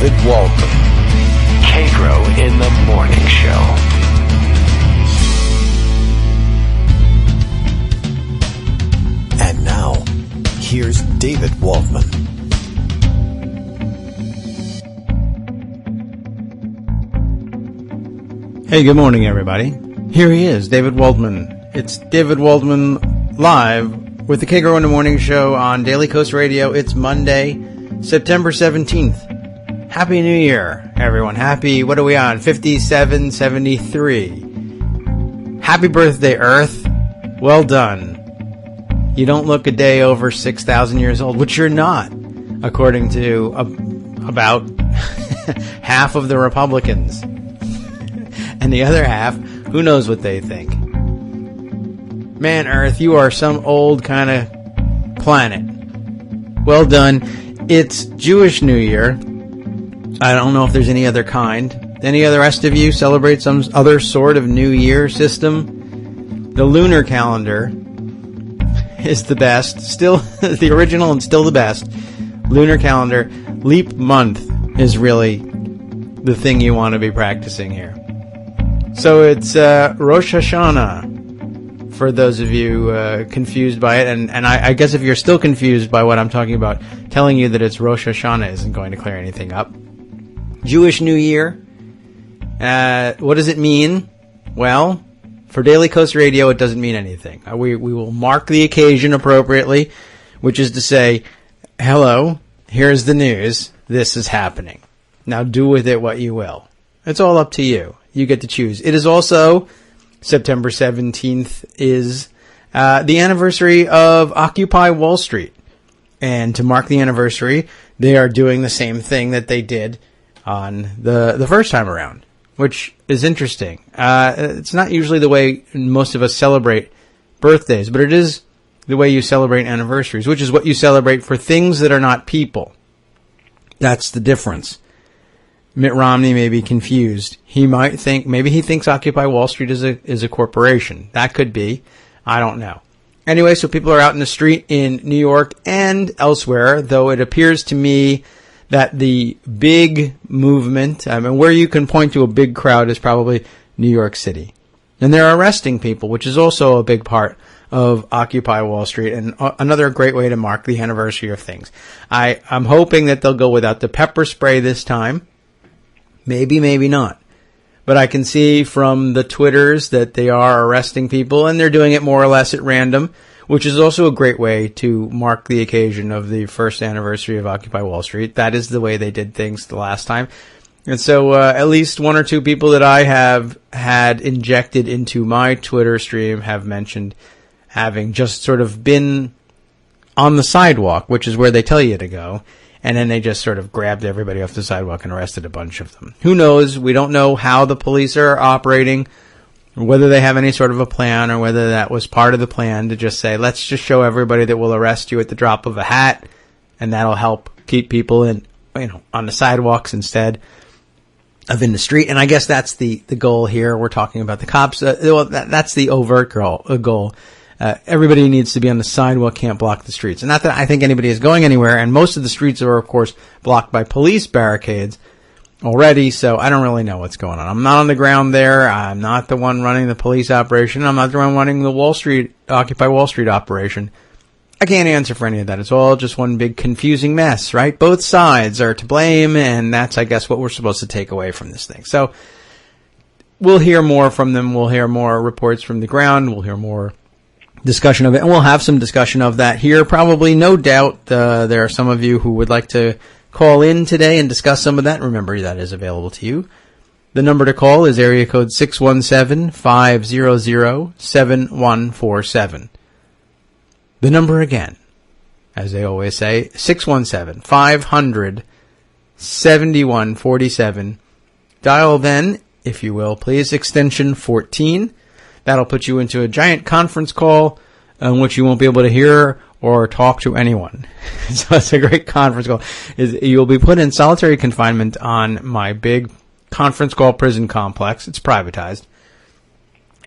David Waldman. Kagro in the Morning Show. And now, here's David Waldman. Hey, good morning, everybody. Here he is, David Waldman. It's David Waldman live with the Kagro in the Morning Show on Daily Coast Radio. It's Monday, September 17th. Happy New Year, everyone. Happy, what are we on? 5773. Happy birthday, Earth. Well done. You don't look a day over 6,000 years old, which you're not, according to about half of the Republicans. And the other half, who knows what they think. Man, Earth, you are some old kind of planet. Well done. It's Jewish New Year. I don't know if there's any other kind. Any other rest of you celebrate some other sort of New Year system? The lunar calendar is the best. Still the original and still the best. Lunar calendar. Leap month is really the thing you want to be practicing here. So it's Rosh Hashanah, for those of you confused by it. And I guess if you're still confused by what I'm talking about, telling you that it's Rosh Hashanah isn't going to clear anything up. Jewish New Year. What does it mean? Well, for Daily Coast Radio, it doesn't mean anything. We will mark the occasion appropriately, which is to say, hello, here's the news. This is happening. Now do with it what you will. It's all up to you. You get to choose. It is also September 17th is the anniversary of Occupy Wall Street. And to mark the anniversary, they are doing the same thing that they did on the first time around, which is interesting. It's not usually the way most of us celebrate birthdays, but it is the way you celebrate anniversaries, which is what you celebrate for things that are not people. That's the difference. Mitt Romney may be confused. He might think, maybe he thinks Occupy Wall Street is a corporation. That could be. I don't know. Anyway, so people are out in the street in New York and elsewhere, though it appears to me that the big movement, where you can point to a big crowd is probably New York City. And they're arresting people, which is also a big part of Occupy Wall Street, and another great way to mark the anniversary of things. I'm hoping that they'll go without the pepper spray this time. Maybe, maybe not. But I can see from the Twitters that they are arresting people, and they're doing it more or less at random, which is also a great way to mark the occasion of the first anniversary of Occupy Wall Street. That is the way they did things the last time. And so at least one or two people that I have had injected into my Twitter stream have mentioned having just sort of been on the sidewalk, which is where they tell you to go. And then they just sort of grabbed everybody off the sidewalk and arrested a bunch of them. Who knows? We don't know how the police are operating, or whether they have any sort of a plan, or whether that was part of the plan to just say, let's just show everybody that we'll arrest you at the drop of a hat, and that'll help keep people in, on the sidewalks instead of in the street. And I guess that's the goal here. We're talking about the cops. That's the overt goal. Everybody needs to be on the sidewalk, can't block the streets. And not that I think anybody is going anywhere, and most of the streets are, of course, blocked by police barricades already, so I don't really know what's going on. I'm not on the ground there. I'm not the one running the police operation. I'm not the one running the Occupy Wall Street operation. I can't answer for any of that. It's all just one big confusing mess, right? Both sides are to blame, and that's, I guess, what we're supposed to take away from this thing. So we'll hear more from them. We'll hear more reports from the ground. We'll hear more discussion of it, and we'll have some discussion of that here. Probably, no doubt, there are some of you who would like to call in today and discuss some of that. Remember, that is available to you. The number to call is area code 617-500-7147. The number again, as they always say, 617-500-7147. Dial then, if you will, please, extension 14. That'll put you into a giant conference call in which you won't be able to hear or talk to anyone. So it's a great conference call. You'll be put in solitary confinement on my big conference call prison complex. It's privatized.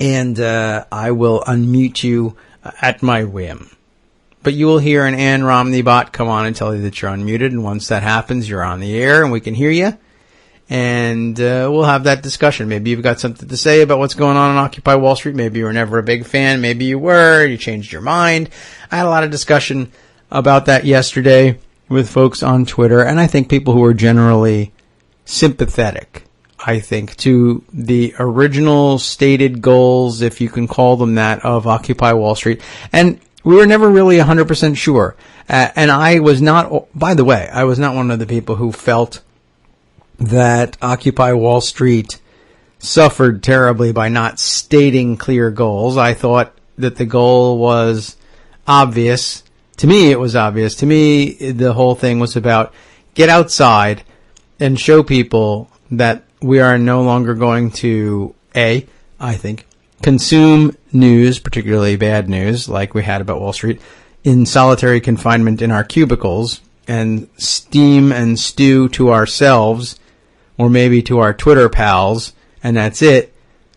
And I will unmute you at my whim. but you will hear an Ann Romney bot come on and tell you that you're unmuted. And once that happens, you're on the air and we can hear you. And we'll have that discussion. Maybe you've got something to say about what's going on Occupy Wall Street. Maybe you were never a big fan. Maybe you were. You changed your mind. I had a lot of discussion about that yesterday with folks on Twitter. And I think people who are generally sympathetic, I think, to the original stated goals, if you can call them that, of Occupy Wall Street. And we were never really 100% sure. And I was not, by the way, I was not one of the people who felt that Occupy Wall Street suffered terribly by not stating clear goals. I thought that the goal was obvious. To me, it was obvious. To me, the whole thing was about get outside and show people that we are no longer going to, I think, consume news, particularly bad news, like we had about Wall Street, in solitary confinement in our cubicles and steam and stew to ourselves, or maybe to our Twitter pals, and that's it.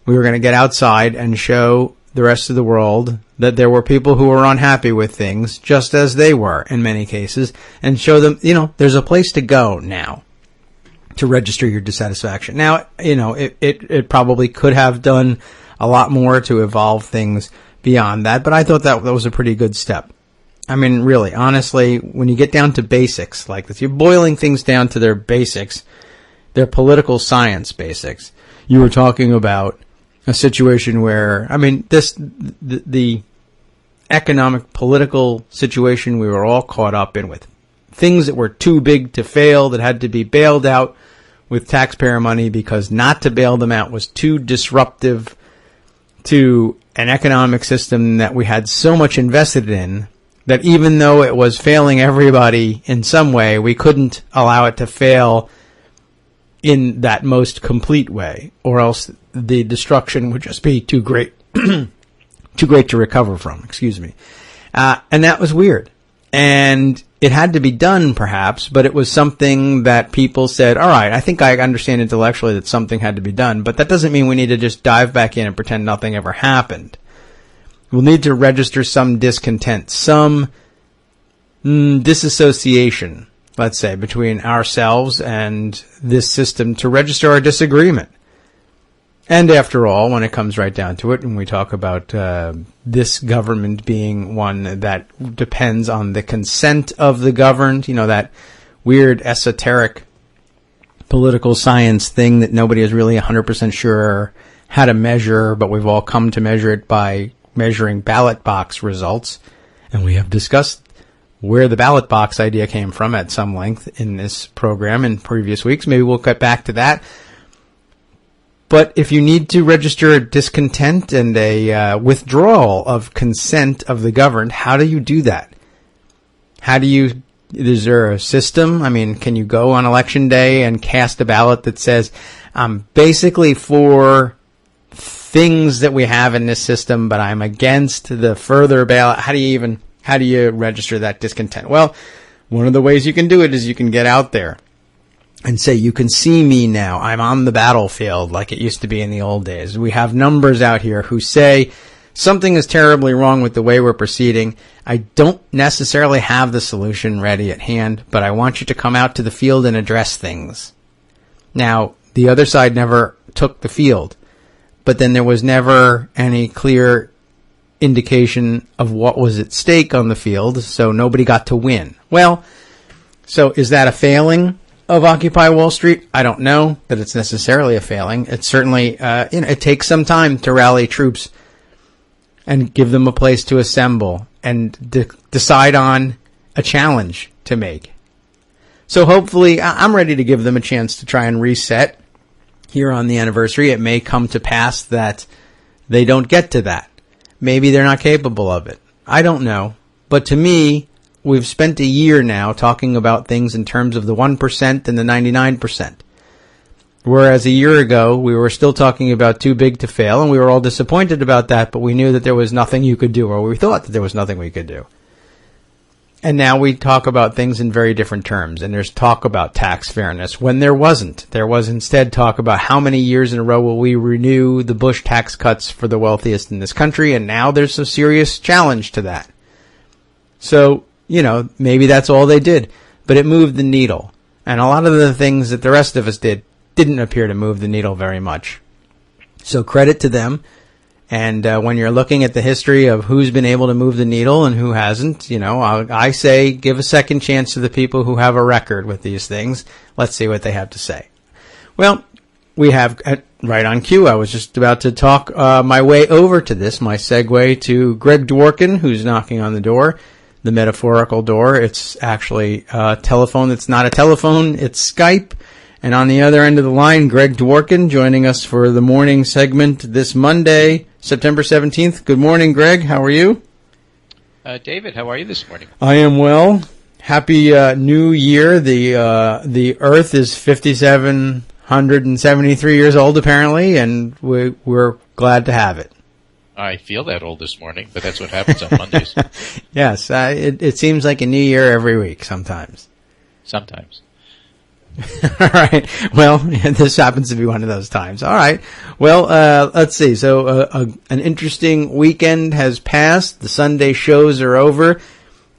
We were going to get outside and show the rest of the world that there were people who were unhappy with things, just as they were in many cases, and show them, there's a place to go now to register your dissatisfaction. Now, it probably could have done a lot more to evolve things beyond that, but I thought that was a pretty good step. I mean, really, honestly, when you get down to basics like this, you're boiling things down to their basics, their political science basics. You were talking about a situation where, the economic, political situation we were all caught up in, with things that were too big to fail, that had to be bailed out with taxpayer money because not to bail them out was too disruptive to an economic system that we had so much invested in, that even though it was failing everybody in some way, we couldn't allow it to fail in that most complete way, or else the destruction would just be too great, too great to recover from, and that was weird. And it had to be done, perhaps, but it was something that people said, all right, I think I understand intellectually that something had to be done, but that doesn't mean we need to just dive back in and pretend nothing ever happened. We'll need to register some discontent, some disassociation, let's say, between ourselves and this system, to register our disagreement. And after all, when it comes right down to it, and we talk about this government being one that depends on the consent of the governed, that weird esoteric political science thing that nobody is really 100% sure how to measure, but we've all come to measure it by measuring ballot box results. And we have discussed where the ballot box idea came from at some length in this program in previous weeks. Maybe we'll get back to that. But if you need to register a discontent and a withdrawal of consent of the governed, how do you do that? Is there a system? I mean, can you go on election day and cast a ballot that says, I'm basically for things that we have in this system, but I'm against the further ballot? How do you register that discontent? Well, one of the ways you can do it is you can get out there and say, you can see me now. I'm on the battlefield like it used to be in the old days. We have numbers out here who say something is terribly wrong with the way we're proceeding. I don't necessarily have the solution ready at hand, but I want you to come out to the field and address things. Now, the other side never took the field, but then there was never any clear indication of what was at stake on the field, so nobody got to win. Well, so is that a failing of Occupy Wall Street? I don't know that it's necessarily a failing. It's certainly, it takes some time to rally troops and give them a place to assemble and decide on a challenge to make. So hopefully, I'm ready to give them a chance to try and reset here on the anniversary. It may come to pass that they don't get to that. Maybe they're not capable of it. I don't know. But to me, we've spent a year now talking about things in terms of the 1% and the 99%. Whereas a year ago, we were still talking about too big to fail, and we were all disappointed about that, but we knew that there was nothing you could do, or we thought that there was nothing we could do. And now we talk about things in very different terms, and there's talk about tax fairness when there wasn't. There was instead talk about how many years in a row will we renew the Bush tax cuts for the wealthiest in this country, and now there's a serious challenge to that. So, maybe that's all they did. But it moved the needle. And a lot of the things that the rest of us did didn't appear to move the needle very much. So credit to them. And when you're looking at the history of who's been able to move the needle and who hasn't, I say give a second chance to the people who have a record with these things. Let's see what they have to say. Well, we have, right on cue, I was just about to talk my way over to this, my segue to Greg Dworkin, who's knocking on the door. The metaphorical door. It's actually a telephone that's not a telephone. It's Skype. And on the other end of the line, Greg Dworkin joining us for the morning segment this Monday, September 17th. Good morning, Greg. How are you? David, how are you this morning? I am well. Happy New Year. The Earth is 5,773 years old, apparently, and we're glad to have it. I feel that old this morning, but that's what happens on Mondays. Yes, it seems like a new year every week sometimes. Sometimes. All right. Well, this happens to be one of those times. All right. Well, let's see. So an interesting weekend has passed. The Sunday shows are over.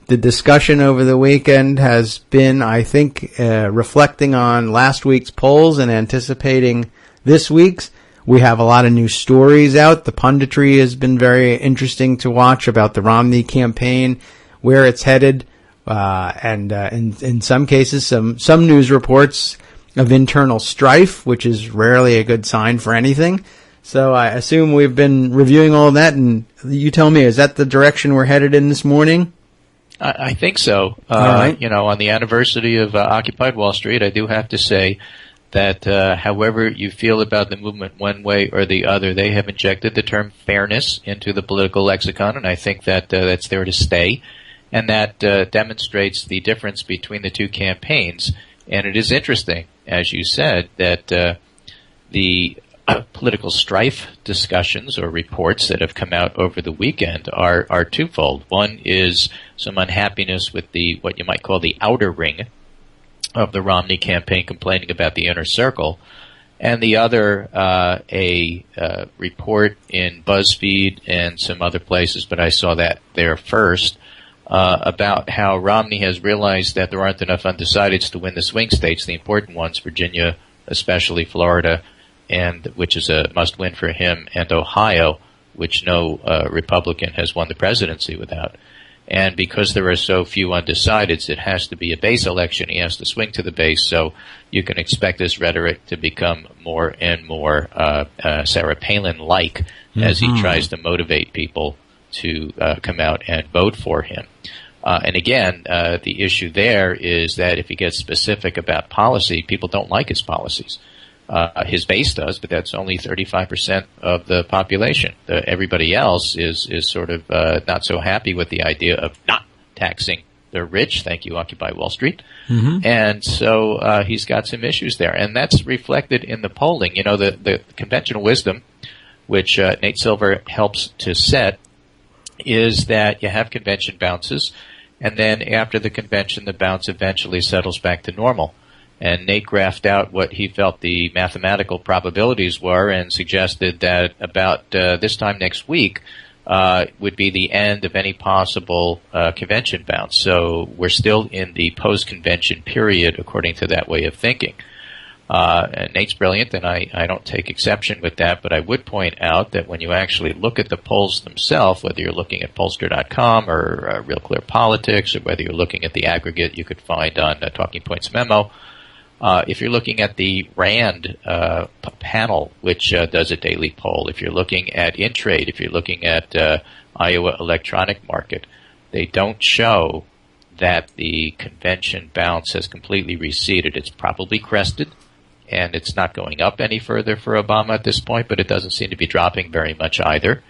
The discussion over the weekend has been, I think, reflecting on last week's polls and anticipating this week's. We have a lot of new stories out. The punditry has been very interesting to watch about the Romney campaign, where it's headed, and in some cases, some news reports of internal strife, which is rarely a good sign for anything. So I assume we've been reviewing all of that, and you tell me, is that the direction we're headed in this morning? I think so. All right. On the anniversary of Occupy Wall Street, I do have to say that however you feel about the movement one way or the other, they have injected the term fairness into the political lexicon, and I think that that's there to stay. And that demonstrates the difference between the two campaigns. And it is interesting, as you said, that the political strife discussions or reports that have come out over the weekend are twofold. One is some unhappiness with what you might call the outer ring of the Romney campaign, complaining about the inner circle, and the other a report in BuzzFeed and some other places, but I saw that there first, about how Romney has realized that there aren't enough undecideds to win the swing states, the important ones, Virginia, especially Florida, and which is a must-win for him, and Ohio, which no Republican has won the presidency without. And because there are so few undecideds, it has to be a base election. He has to swing to the base. So you can expect this rhetoric to become more and more Sarah Palin-like as he tries to motivate people to come out and vote for him. And again, the issue there is that if he gets specific about policy, people don't like his policies. His base does, but that's only 35% of the population. Everybody else is sort of not so happy with the idea of not taxing the rich. Thank you, Occupy Wall Street. Mm-hmm. And so he's got some issues there. And that's reflected in the polling. You know, the conventional wisdom, which Nate Silver helps to set, is that you have convention bounces, and then after the convention, the bounce eventually settles back to normal. And Nate graphed out what he felt the mathematical probabilities were and suggested that about this time next week would be the end of any possible convention bounce. So we're still in the post-convention period, according to that way of thinking. And Nate's brilliant, and I don't take exception with that, but I would point out that when you actually look at the polls themselves, whether you're looking at pollster.com or Real Clear Politics, or whether you're looking at the aggregate you could find on Talking Points Memo, if you're looking at the RAND panel, which does a daily poll, if you're looking at Intrade, if you're looking at Iowa Electronic Market, they don't show that the convention bounce has completely receded. It's probably crested, and it's not going up any further for Obama at this point, but it doesn't seem to be dropping very much either,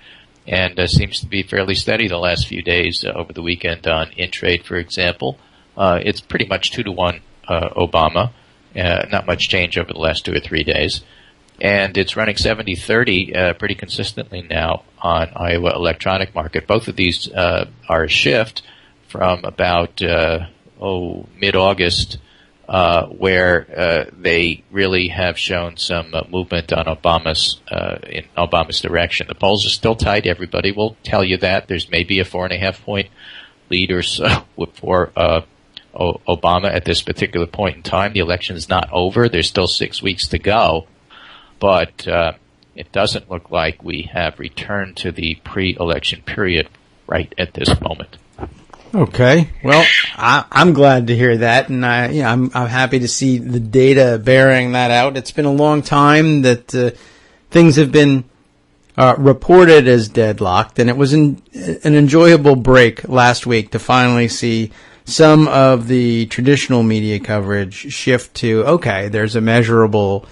and seems to be fairly steady the last few days over the weekend on Intrade, for example. It's pretty much 2-to-1 Obama. Not much change over the last 2 or 3 days. And it's running 70-30 pretty consistently now on Iowa Electronic Market. Both of these are a shift from about mid-August, where they really have shown some movement on in Obama's direction. The polls are still tight. Everybody will tell you that. There's maybe a 4.5 point lead or so for Obama at this particular point in time. The election is not over. There's still 6 weeks to go. But it doesn't look like we have returned to the pre-election period right at this moment. Okay. Well, I'm glad to hear that, and I'm happy to see the data bearing that out. It's been a long time that things have been reported as deadlocked, and it was an enjoyable break last week to finally see some of the traditional media coverage shift to, okay, there's a measurable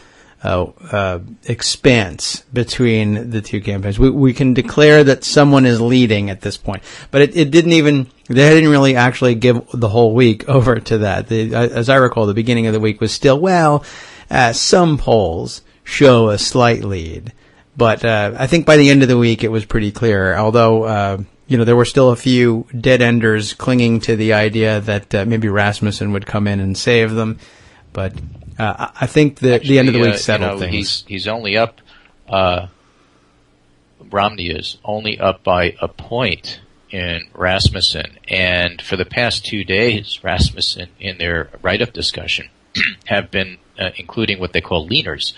expanse between the two campaigns. We can declare that someone is leading at this point, but they didn't really actually give the whole week over to that. As I recall, the beginning of the week was still, some polls show a slight lead, but I think by the end of the week it was pretty clear, although there were still a few dead enders clinging to the idea that maybe Rasmussen would come in and save them, but I think that the end of the week settled things. He's only up, Romney is only up by a point in Rasmussen. And for the past 2 days, Rasmussen, in their write-up discussion, have been including what they call leaners.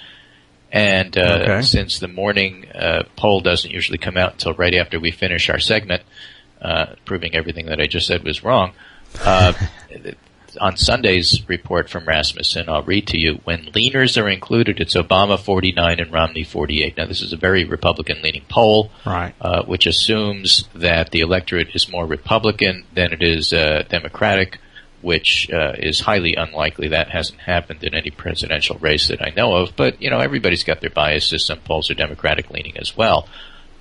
And since the morning poll doesn't usually come out until right after we finish our segment, proving everything that I just said was wrong, on Sunday's report from Rasmussen, I'll read to you, when leaners are included, it's Obama 49 and Romney 48. Now, this is a very Republican-leaning poll, right, which assumes that the electorate is more Republican than it is Democratic, which is highly unlikely. That hasn't happened in any presidential race that I know of. But, everybody's got their biases. Some polls are Democratic-leaning as well.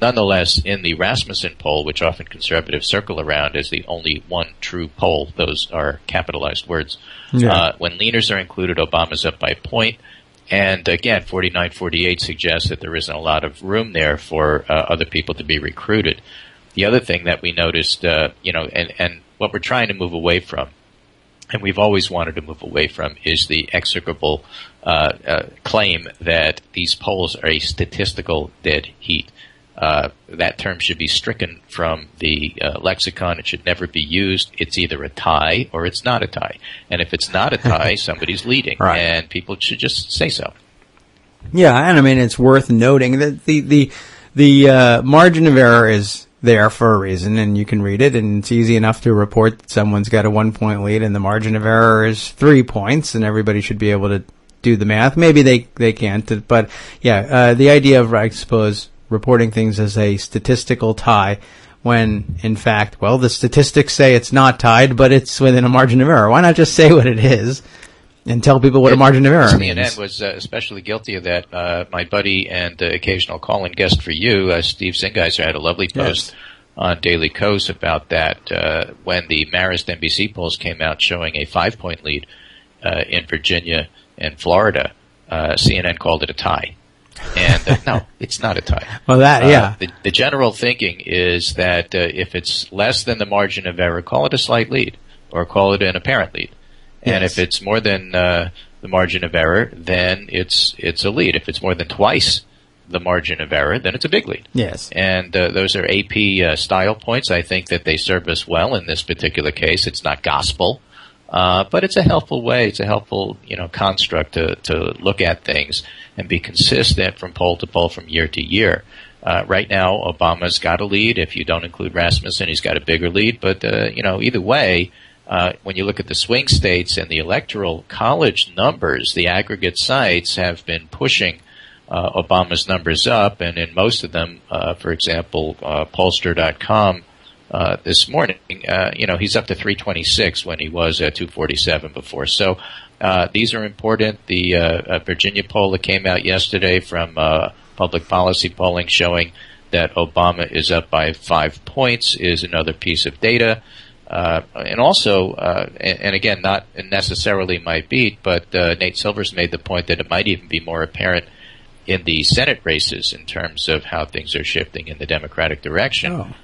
Nonetheless, in the Rasmussen poll, which often conservatives circle around as the only one true poll, those are capitalized words, when leaners are included, Obama's up by a point. And again, 49-48 suggests that there isn't a lot of room there for other people to be recruited. The other thing that we noticed, and what we're trying to move away from, and we've always wanted to move away from, is the execrable claim that these polls are a statistical dead heat. That term should be stricken from the lexicon. It should never be used. It's either a tie or it's not a tie. And if it's not a tie, somebody's leading. Right. And people should just say so. Yeah, and I mean, it's worth noting that the margin of error is there for a reason, and you can read it, and it's easy enough to report that someone's got a 1-point lead, and the margin of error is 3 points, and everybody should be able to do the math. Maybe they can't, but yeah, the idea of, I suppose, reporting things as a statistical tie when, in fact, the statistics say it's not tied, but it's within a margin of error. Why not just say what it is and tell people what a margin of error means? CNN was especially guilty of that. My buddy and occasional call-in guest for you, Steve Zingeiser, had a lovely post on Daily Kos about that when the Marist NBC polls came out showing a 5-point lead in Virginia and Florida. CNN called it a tie. And no, it's not a tie. Well, the general thinking is that if it's less than the margin of error, call it a slight lead or call it an apparent lead. And if it's more than the margin of error, then it's a lead. If it's more than twice the margin of error, then it's a big lead. Yes. And those are AP style points. I think that they serve us well in this particular case. It's not gospel. But it's a helpful way. It's a helpful, construct to look at things and be consistent from poll to poll, from year to year. Right now, Obama's got a lead. If you don't include Rasmussen, he's got a bigger lead. But either way, when you look at the swing states and the electoral college numbers, the aggregate sites have been pushing Obama's numbers up, and in most of them, for example, pollster.com. This morning, he's up to 326 when he was at 247 before. So these are important. The Virginia poll that came out yesterday from public policy polling showing that Obama is up by 5 points is another piece of data. And also, and again, not necessarily my beat, but Nate Silver's made the point that it might even be more apparent in the Senate races in terms of how things are shifting in the Democratic direction.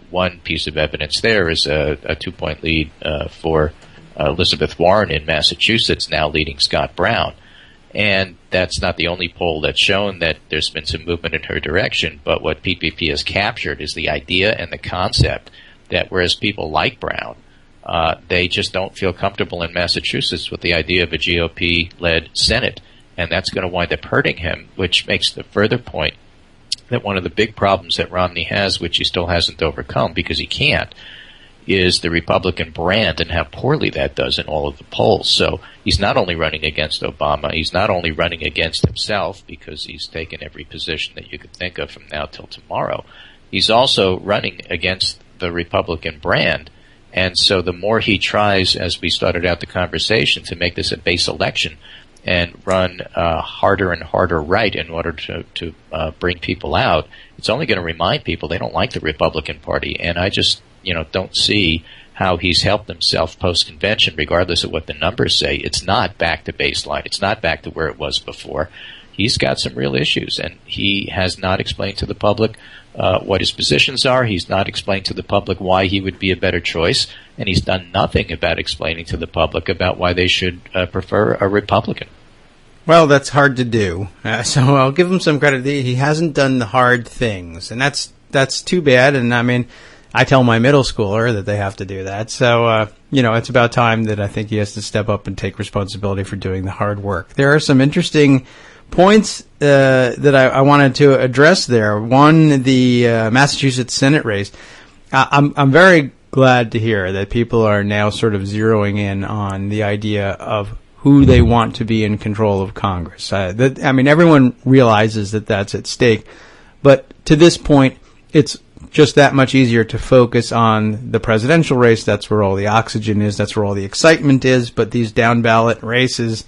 One piece of evidence there is a 2-point lead for Elizabeth Warren in Massachusetts, now leading Scott Brown. And that's not the only poll that's shown that there's been some movement in her direction, but what PPP has captured is the idea and the concept that whereas people like Brown, they just don't feel comfortable in Massachusetts with the idea of a GOP-led Senate, and that's going to wind up hurting him, which makes the further point that one of the big problems that Romney has, which he still hasn't overcome because he can't, is the Republican brand and how poorly that does in all of the polls. So he's not only running against Obama, he's not only running against himself because he's taken every position that you could think of from now till tomorrow, he's also running against the Republican brand. And so the more he tries, as we started out the conversation, to make this a base election and run harder and harder right in order to bring people out, it's only going to remind people they don't like the Republican Party. And I just don't see how he's helped himself post-convention, regardless of what the numbers say. It's not back to baseline. It's not back to where it was before. He's got some real issues, and he has not explained to the public what his positions are. He's not explained to the public why he would be a better choice, and he's done nothing about explaining to the public about why they should prefer a Republican. Well, that's hard to do. So I'll give him some credit. He hasn't done the hard things, and that's too bad. And I mean, I tell my middle schooler that they have to do that. So, it's about time that I think he has to step up and take responsibility for doing the hard work. There are some interesting points that I wanted to address there. One, the Massachusetts Senate race. I'm very glad to hear that people are now sort of zeroing in on the idea of who they want to be in control of Congress. Everyone realizes that that's at stake. But to this point, it's just that much easier to focus on the presidential race. That's where all the oxygen is. That's where all the excitement is. But these down-ballot races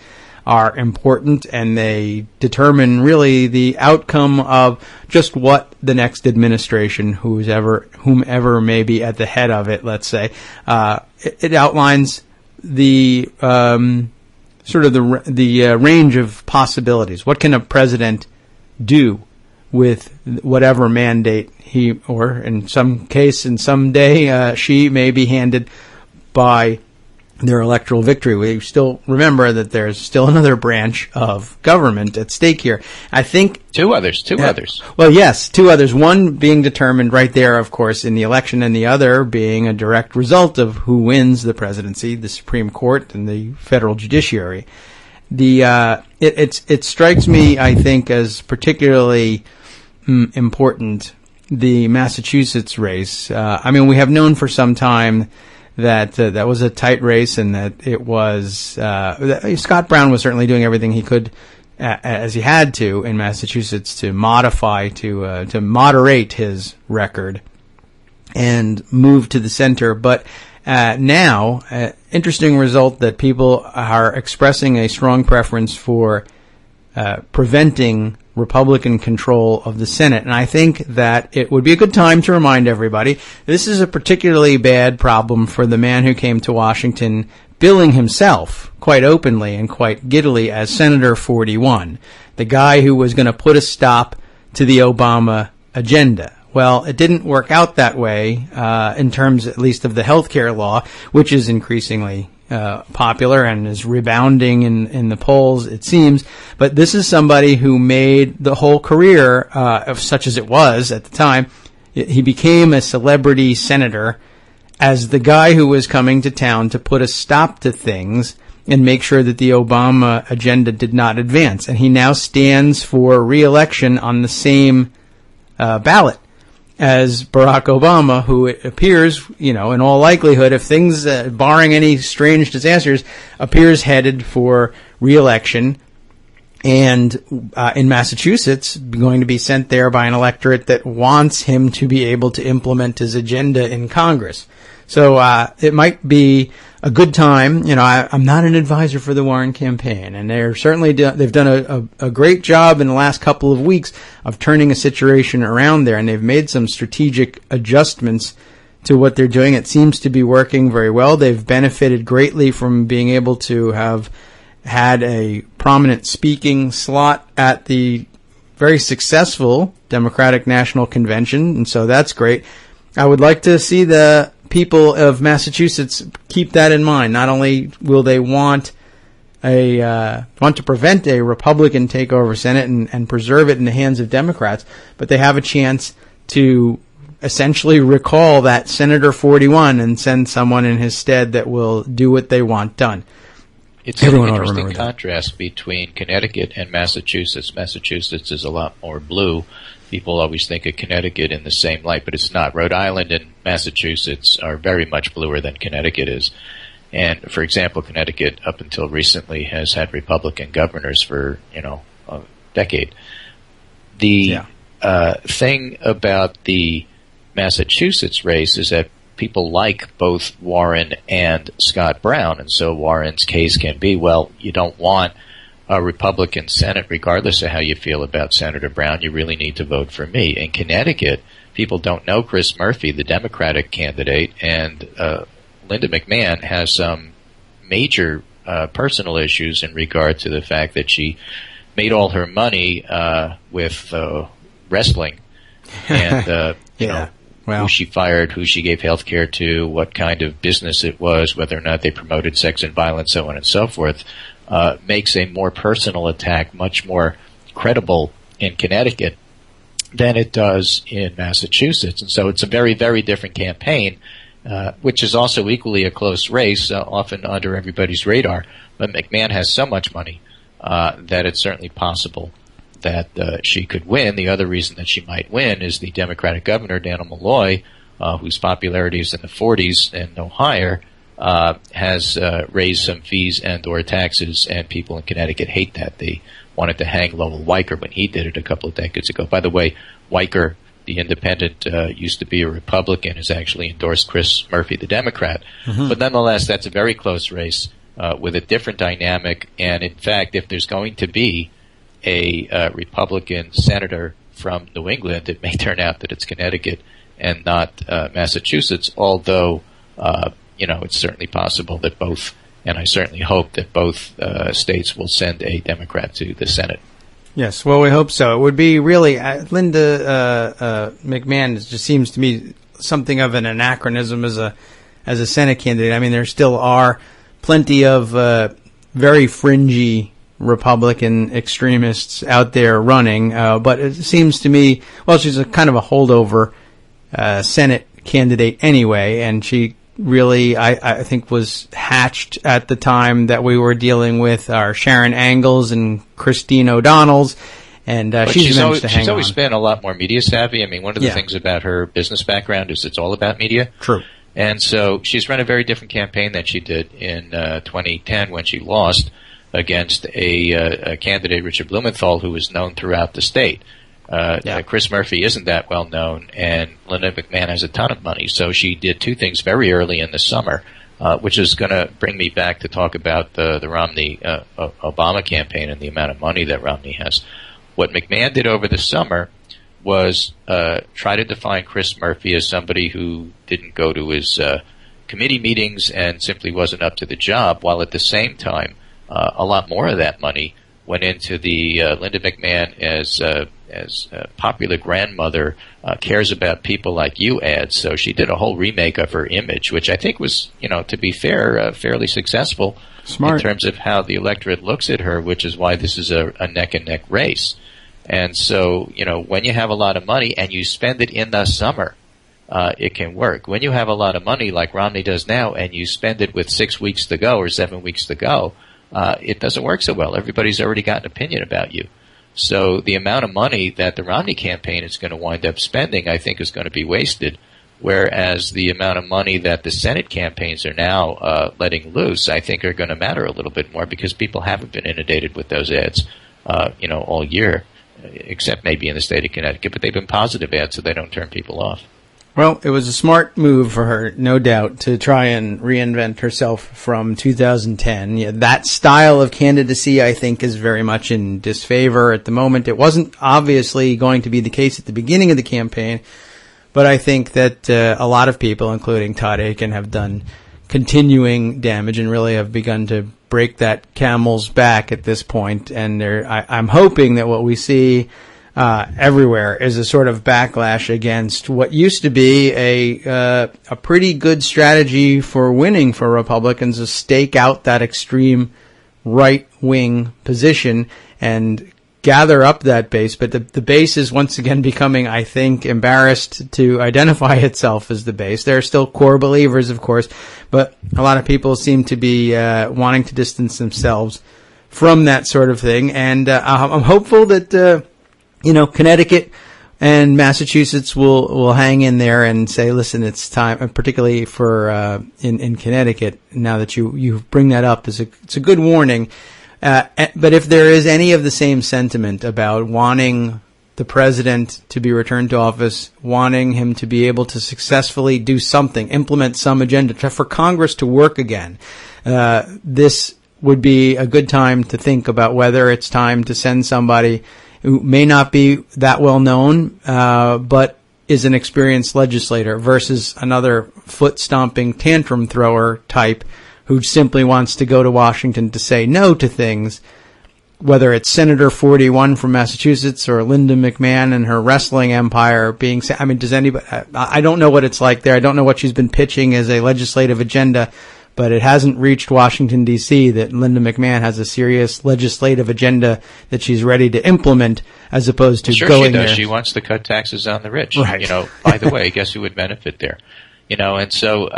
are important, and they determine really the outcome of just what the next administration, whomever may be at the head of it, let's say, it outlines the sort of the range of possibilities. What can a president do with whatever mandate he, or in some case, in some day, she may be handed by their electoral victory. We still remember that there's still another branch of government at stake here. I think two others. Well, yes, two others. One being determined right there, of course, in the election, and the other being a direct result of who wins the presidency, the Supreme Court and the federal judiciary. It strikes me, I think, as particularly important, the Massachusetts race. We have known for some time that that was a tight race, and that it was Scott Brown was certainly doing everything he could, as he had to in Massachusetts, to moderate his record and move to the center. But now, interesting result that people are expressing a strong preference for preventing Republican control of the Senate. And I think that it would be a good time to remind everybody this is a particularly bad problem for the man who came to Washington billing himself quite openly and quite giddily as Senator 41, the guy who was going to put a stop to the Obama agenda. Well, it didn't work out that way in terms, at least, of the health care law, which is increasingly popular and is rebounding in the polls, it seems. But this is somebody who made the whole career, of such as it was at the time, he became a celebrity senator as the guy who was coming to town to put a stop to things and make sure that the Obama agenda did not advance. And he now stands for re-election on the same ballot as Barack Obama, who it appears, in all likelihood, if things, barring any strange disasters, appears headed for re-election, and in Massachusetts, going to be sent there by an electorate that wants him to be able to implement his agenda in Congress. So it might be a good time. I'm not an advisor for the Warren campaign, and they're certainly they've done a great job in the last couple of weeks of turning a situation around there, and they've made some strategic adjustments to what they're doing. It seems to be working very well. They've benefited greatly from being able to have had a prominent speaking slot at the very successful Democratic National Convention, and so that's great. I would like to see the people of Massachusetts keep that in mind. Not only will they want to prevent a Republican takeover Senate and preserve it in the hands of Democrats, but they have a chance to essentially recall that Senator 41 and send someone in his stead that will do what they want done. It's an interesting contrast between Connecticut and Massachusetts. Massachusetts is a lot more blue. People always think of Connecticut in the same light, but it's not. Rhode Island and Massachusetts are very much bluer than Connecticut is. And, for example, Connecticut, up until recently, has had Republican governors for, a decade. The thing about the Massachusetts race is that people like both Warren and Scott Brown, and so Warren's case can be, well, you don't want a Republican Senate, regardless of how you feel about Senator Brown, you really need to vote for me. In Connecticut, people don't know Chris Murphy, the Democratic candidate, and Linda McMahon has some major personal issues in regard to the fact that she made all her money with wrestling, and who she fired, who she gave health care to, what kind of business it was, whether or not they promoted sex and violence, so on and so forth, makes a more personal attack much more credible in Connecticut than it does in Massachusetts. And so it's a very, very different campaign, which is also equally a close race, often under everybody's radar. But McMahon has so much money that it's certainly possible that she could win. The other reason that she might win is the Democratic governor, Daniel Malloy, whose popularity is in the 40s and no higher, has raised some fees and or taxes, and people in Connecticut hate that. They wanted to hang Lowell Weicker when he did it a couple of decades ago. By the way, Weicker, the independent, used to be a Republican, has actually endorsed Chris Murphy, the Democrat. Mm-hmm. But nonetheless, that's a very close race with a different dynamic. And in fact, if there's going to be a Republican senator from New England, it may turn out that it's Connecticut and not Massachusetts, although it's certainly possible that both, and I certainly hope that both states will send a Democrat to the Senate. Yes, well, we hope so. It would be really, Linda McMahon just seems to me something of an anachronism as a Senate candidate. I mean, there still are plenty of very fringy Republican extremists out there running, but it seems to me, well, she's a kind of a holdover Senate candidate anyway, and she really, I think, was hatched at the time that we were dealing with our Sharon Angles and Christine O'Donnell's, and she's managed to hang on. She's always been a lot more media savvy. I mean, one of the things about her business background is it's all about media. True. And so she's run a very different campaign than she did in 2010 when she lost against a candidate, Richard Blumenthal, who was known throughout the state. Chris Murphy isn't that well known, and Linda McMahon has a ton of money. So she did two things very early in the summer, which is going to bring me back to talk about the Romney-Obama campaign and the amount of money that Romney has. What McMahon did over the summer was try to define Chris Murphy as somebody who didn't go to his committee meetings and simply wasn't up to the job, while at the same time a lot more of that money went into the Linda McMahon as popular grandmother cares about people like you ad. So she did a whole remake of her image, which I think was, to be fair, fairly successful. Smart. In terms of how the electorate looks at her, which is why this is a neck-and-neck race. And so, when you have a lot of money and you spend it in the summer, it can work. When you have a lot of money like Romney does now and you spend it with 6 weeks to go or 7 weeks to go, it doesn't work so well. Everybody's already got an opinion about you. So the amount of money that the Romney campaign is going to wind up spending, I think, is going to be wasted, whereas the amount of money that the Senate campaigns are now letting loose, I think, are going to matter a little bit more because people haven't been inundated with those ads, all year, except maybe in the state of Connecticut. But they've been positive ads, so they don't turn people off. Well, it was a smart move for her, no doubt, to try and reinvent herself from 2010. Yeah, that style of candidacy, I think, is very much in disfavor at the moment. It wasn't obviously going to be the case at the beginning of the campaign, but I think that a lot of people, including Todd Akin, have done continuing damage and really have begun to break that camel's back at this point. And I'm hoping that what we see everywhere is a sort of backlash against what used to be a pretty good strategy for winning for Republicans, to stake out that extreme right-wing position and gather up that base, but the base is once again becoming, I think, embarrassed to identify itself as the base. There are still core believers, of course, but a lot of people seem to be wanting to distance themselves from that sort of thing. And I'm hopeful that Connecticut and Massachusetts will hang in there and say, listen, it's time, particularly for in Connecticut. Now that you bring that up, it's a good warning. But if there is any of the same sentiment about wanting the president to be returned to office, wanting him to be able to successfully do something, implement some agenda, for Congress to work again, this would be a good time to think about whether it's time to send somebody who may not be that well known, but is an experienced legislator versus another foot-stomping tantrum thrower type who simply wants to go to Washington to say no to things, whether it's Senator 41 from Massachusetts or Linda McMahon and her wrestling empire being, I mean, does anybody, I don't know what it's like there. I don't know what she's been pitching as a legislative agenda, but it hasn't reached Washington, D.C. that Linda McMahon has a serious legislative agenda that she's ready to implement, as opposed to going there. Sure, she wants to cut taxes on the rich. Right. By the way, guess who would benefit there? And so,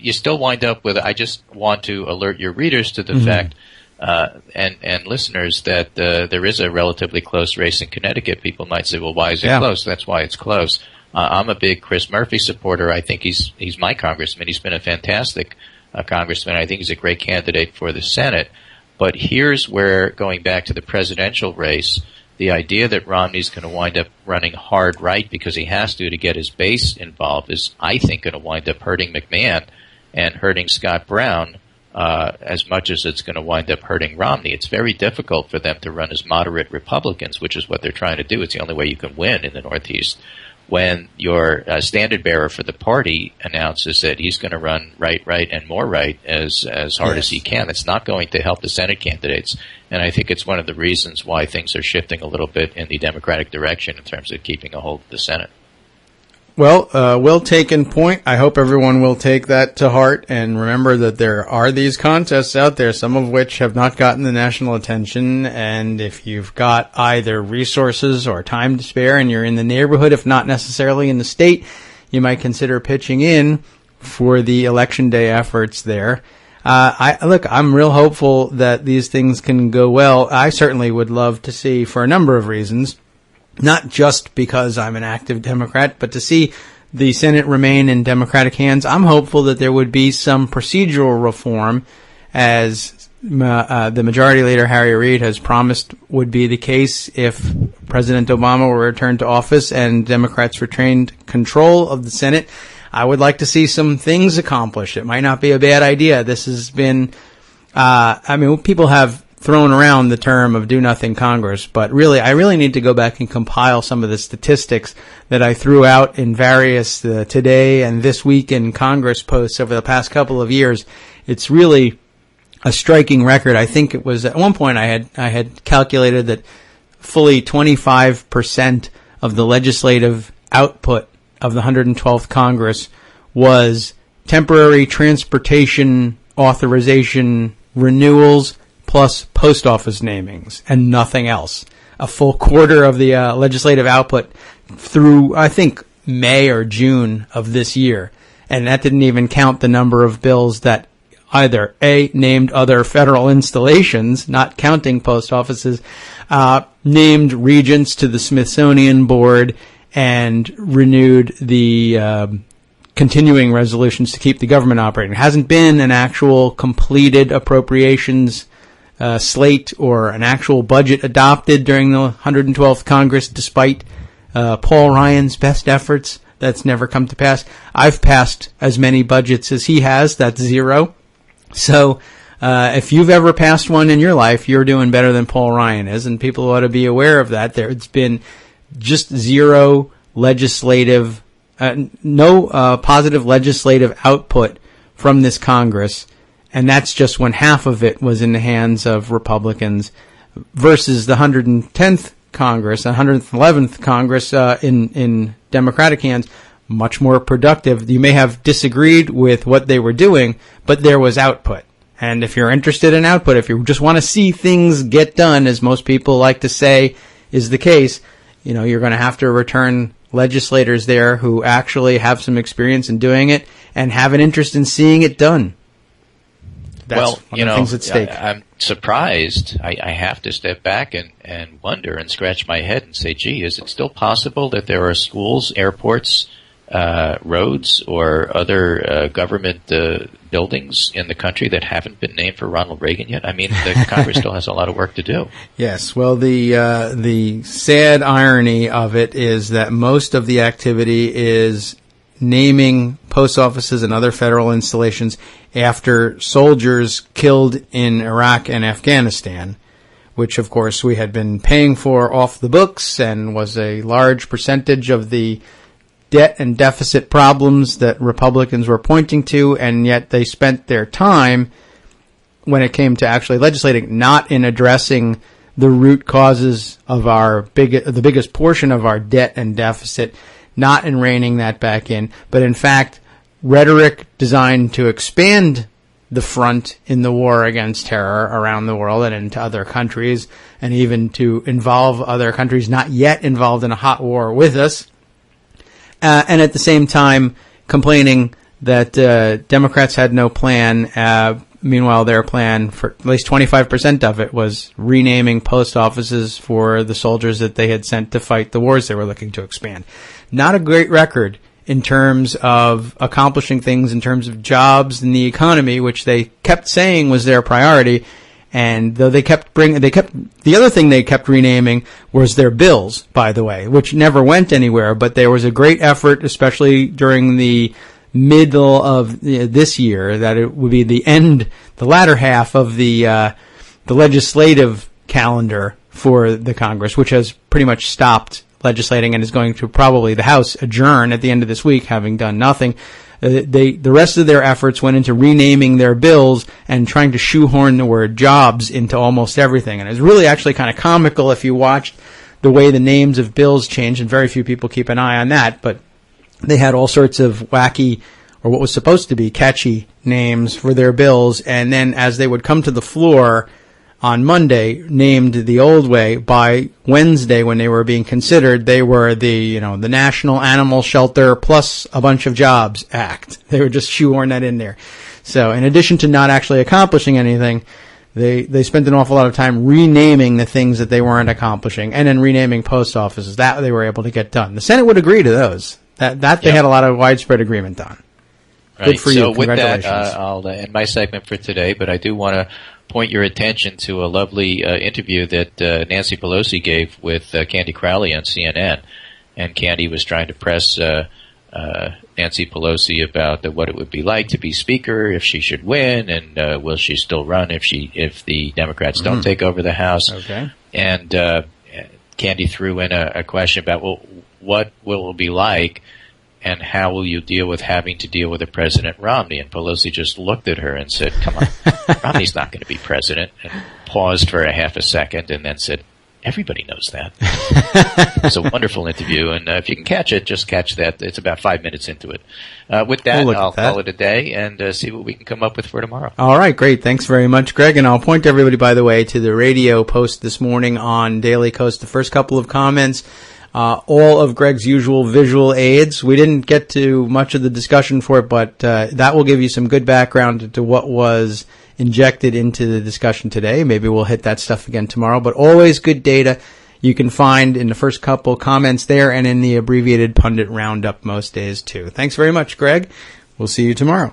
you still wind up with, I just want to alert your readers to the fact, and listeners, that there is a relatively close race in Connecticut. People might say, well, why is it close? That's why it's close. I'm a big Chris Murphy supporter. I think he's my congressman. He's been a fantastic congressman. I think he's a great candidate for the Senate. But here's where, going back to the presidential race, the idea that Romney's going to wind up running hard right because he has to get his base involved is, I think, going to wind up hurting McMahon and hurting Scott Brown as much as it's going to wind up hurting Romney. It's very difficult for them to run as moderate Republicans, which is what they're trying to do. It's the only way you can win in the Northeast. When your standard bearer for the party announces that he's going to run right, and more right as hard as he can, it's not going to help the Senate candidates. And I think it's one of the reasons why things are shifting a little bit in the Democratic direction in terms of keeping a hold of the Senate. Well, well taken point. I hope everyone will take that to heart and remember that there are these contests out there, some of which have not gotten the national attention. And if you've got either resources or time to spare and you're in the neighborhood, if not necessarily in the state, you might consider pitching in for the election day efforts there. I'm real hopeful that these things can go well. I certainly would love to see, for a number of reasons, not just because I'm an active Democrat, but to see the Senate remain in Democratic hands. I'm hopeful that there would be some procedural reform, as the Majority Leader Harry Reid has promised would be the case if President Obama were returned to office and Democrats retained control of the Senate. I would like to see some things accomplished. It might not be a bad idea. This has been, people have thrown around the term of do nothing Congress, but really, I really need to go back and compile some of the statistics that I threw out in various Today and This Week in Congress posts over the past couple of years. It's really a striking record. I think it was at one point I had calculated that fully 25% of the legislative output of the 112th Congress was temporary transportation authorization renewals plus post office namings and nothing else. A full quarter of the legislative output through, I think, May or June of this year. And that didn't even count the number of bills that either A, named other federal installations, not counting post offices, named regents to the Smithsonian Board, and renewed the continuing resolutions to keep the government operating. It hasn't been an actual completed appropriations slate or an actual budget adopted during the 112th Congress, despite Paul Ryan's best efforts. That's never come to pass. I've passed as many budgets as he has. That's 0. So if you've ever passed one in your life, you're doing better than Paul Ryan is, and people ought to be aware of that. It's been just 0 legislative, no positive legislative output from this Congress. And that's just when half of it was in the hands of Republicans versus the 110th Congress, 111th Congress in Democratic hands, much more productive. You may have disagreed with what they were doing, but there was output. And if you're interested in output, if you just want to see things get done, as most people like to say is the case, you're going to have to return legislators there who actually have some experience in doing it and have an interest in seeing it done. That's one of the things at stake. I'm surprised. I have to step back and wonder and scratch my head and say, gee, is it still possible that there are schools, airports, roads, or other government buildings in the country that haven't been named for Ronald Reagan yet? I mean, the Congress still has a lot of work to do. Yes. Well, the sad irony of it is that most of the activity is naming post offices and other federal installations after soldiers killed in Iraq and Afghanistan, which, of course, we had been paying for off the books and was a large percentage of the debt and deficit problems that Republicans were pointing to, and yet they spent their time, when it came to actually legislating, not in addressing the root causes of the biggest portion of our debt and deficit, not in reining that back in, but in fact, rhetoric designed to expand the front in the war against terror around the world and into other countries, and even to involve other countries not yet involved in a hot war with us. And at the same time, complaining that Democrats had no plan. Meanwhile, their plan, for at least 25% of it, was renaming post offices for the soldiers that they had sent to fight the wars they were looking to expand. Not a great record in terms of accomplishing things, in terms of jobs and the economy, which they kept saying was their priority. And though the other thing they kept renaming was their bills, by the way, which never went anywhere. But there was a great effort, especially during the middle of this year, that it would be the latter half of the legislative calendar for the Congress, which has pretty much stopped legislating and is going to probably the House adjourn at the end of this week, having done nothing. The rest of their efforts went into renaming their bills and trying to shoehorn the word jobs into almost everything. And it's really actually kind of comical if you watched the way the names of bills changed, and very few people keep an eye on that, but they had all sorts of wacky, or what was supposed to be catchy, names for their bills, and then as they would come to the floor on Monday, named the old way, by Wednesday when they were being considered, they were the National Animal Shelter plus a bunch of jobs act. They would just shoehorn that in there. So in addition to not actually accomplishing anything, they spent an awful lot of time renaming the things that they weren't accomplishing, and then renaming post offices. That they were able to get done. The Senate would agree to those. That they had a lot of widespread agreement on. Right. Good for you. So with Congratulations. that, I'll end my segment for today, but I do want to point your attention to a lovely interview that Nancy Pelosi gave with Candy Crowley on CNN. And Candy was trying to press Nancy Pelosi about what it would be like to be Speaker if she should win, and will she still run if the Democrats don't take over the House. Okay. And Candy threw in a question about, well, what will it be like, and how will you deal with having to deal with a President Romney? And Pelosi just looked at her and said, come on, Romney's not going to be president, and paused for a half a second and then said, everybody knows that. It's a wonderful interview, and if you can catch it, just catch that. It's about 5 minutes into it. With that, I'll call it a day and see what we can come up with for tomorrow. All right, great. Thanks very much, Greg. And I'll point everybody, by the way, to the radio post this morning on Daily Kos. The first couple of comments, all of Greg's usual visual aids. We didn't get to much of the discussion for it, but that will give you some good background to what was injected into the discussion today. Maybe we'll hit that stuff again tomorrow, but always good data you can find in the first couple comments there and in the abbreviated pundit roundup most days too. Thanks very much, Greg. We'll see you tomorrow.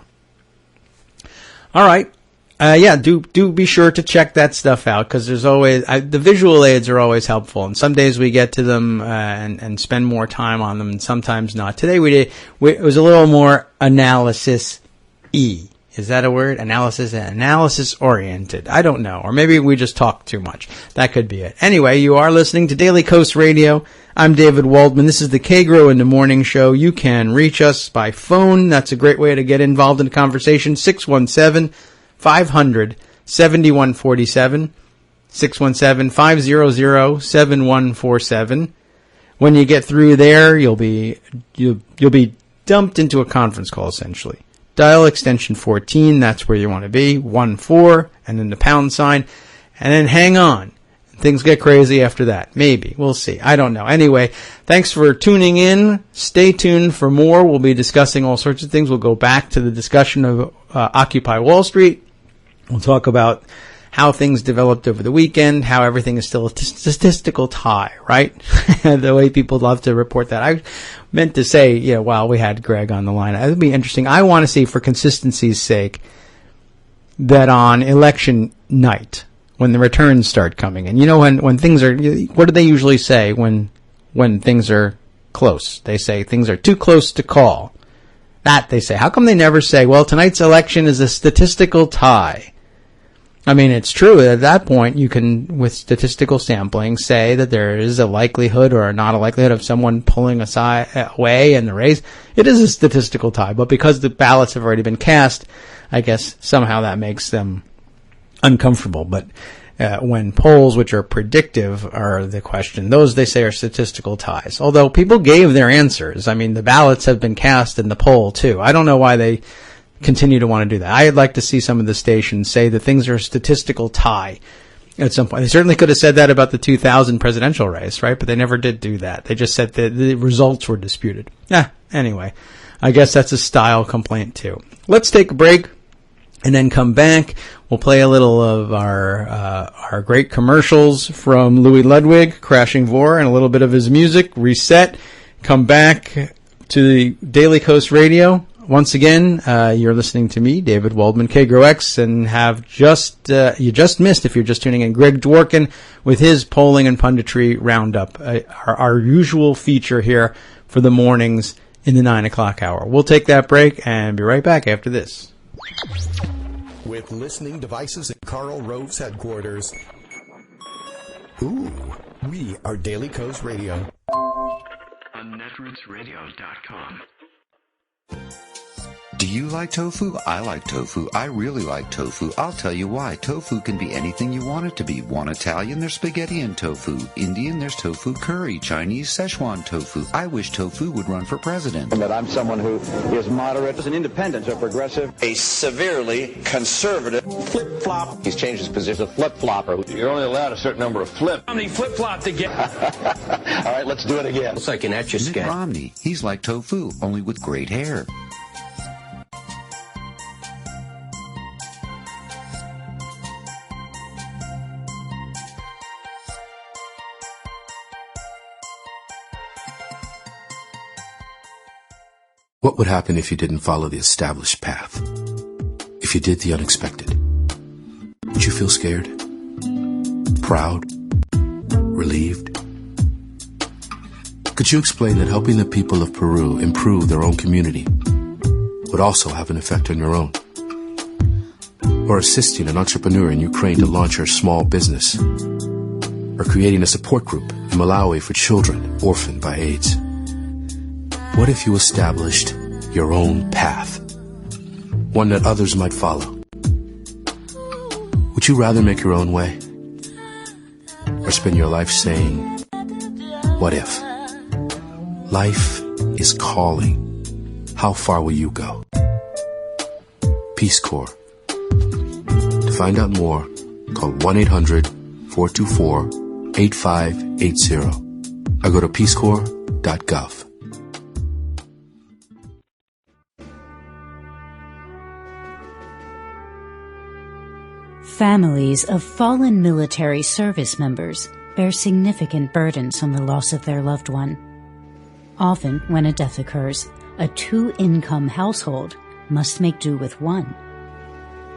All right. Do be sure to check that stuff out, because there's always the visual aids are always helpful, and some days we get to them and spend more time on them, and sometimes not. Today it was a little more analysis-y. Is that a word? Analysis oriented. I don't know. Or maybe we just talk too much. That could be it. Anyway, you are listening to Daily Kos Radio. I'm David Waldman. This is the Kagro in the Morning Show. You can reach us by phone. That's a great way to get involved in the conversation. 617-500-7147. 617-500-7147. When you get through there, you'll be dumped into a conference call, essentially. Dial extension 14. That's where you want to be. 14, and then the pound sign, and then hang on. Things get crazy after that. Maybe. We'll see. I don't know. Anyway, thanks for tuning in. Stay tuned for more. We'll be discussing all sorts of things. We'll go back to the discussion of Occupy Wall Street. We'll talk about how things developed over the weekend, how everything is still a statistical tie, right? The way people love to report that. I meant to say, while we had Greg on the line, it would be interesting. I want to see, for consistency's sake, that on election night, when the returns start coming in, when things are, what do they usually say when things are close? They say things are too close to call. That they say. How come they never say, well, tonight's election is a statistical tie? I mean, it's true. At that point, you can, with statistical sampling, say that there is a likelihood or not a likelihood of someone pulling away in the race. It is a statistical tie, but because the ballots have already been cast, I guess somehow that makes them uncomfortable. But when polls, which are predictive, are the question, those they say are statistical ties. Although people gave their answers. I mean, the ballots have been cast in the poll too. I don't know why they continue to want to do that. I'd like to see some of the stations say that things are a statistical tie at some point. They certainly could have said that about the 2000 presidential race, right? But they never did do that. They just said that the results were disputed. Anyway, I guess that's a style complaint too. Let's take a break and then come back. We'll play a little of our great commercials from Louis Ludwig, Crashing Vor, and a little bit of his music, Reset. Come back to the Daily Kos Radio. Once again, you're listening to me, David Waldman, Kagro X, and have you just missed, if you're just tuning in, Greg Dworkin with his polling and punditry roundup, our usual feature here for the mornings in the 9 o'clock hour. We'll take that break and be right back after this. With listening devices at Karl Rove's headquarters. Ooh, we are Daily Kos Radio. On netrootsradio.com. Do you like tofu? I like tofu. I really like tofu. I'll tell you why. Tofu can be anything you want it to be. Want Italian? There's spaghetti and tofu. Indian? There's tofu curry. Chinese? Szechuan tofu. I wish tofu would run for president. But I'm someone who is moderate, an independent, a progressive, a severely conservative flip-flop. He's changed his position, a flip-flopper. You're only allowed a certain number of flip. How many flip-flops to get? All right, let's do it again. Looks like an Etch-a-Sketch. Mitt Romney. He's like tofu, only with great hair. What would happen if you didn't follow the established path? If you did the unexpected? Would you feel scared? Proud? Relieved? Could you explain that helping the people of Peru improve their own community would also have an effect on your own? Or assisting an entrepreneur in Ukraine to launch her small business? Or creating a support group in Malawi for children orphaned by AIDS? What if you established your own path? One that others might follow? Would you rather make your own way? Or spend your life saying, what if? Life is calling. How far will you go? Peace Corps. To find out more, call 1-800-424-8580 or go to peacecorps.gov. Families of fallen military service members bear significant burdens from the loss of their loved one. Often, when a death occurs, a two-income household must make do with one.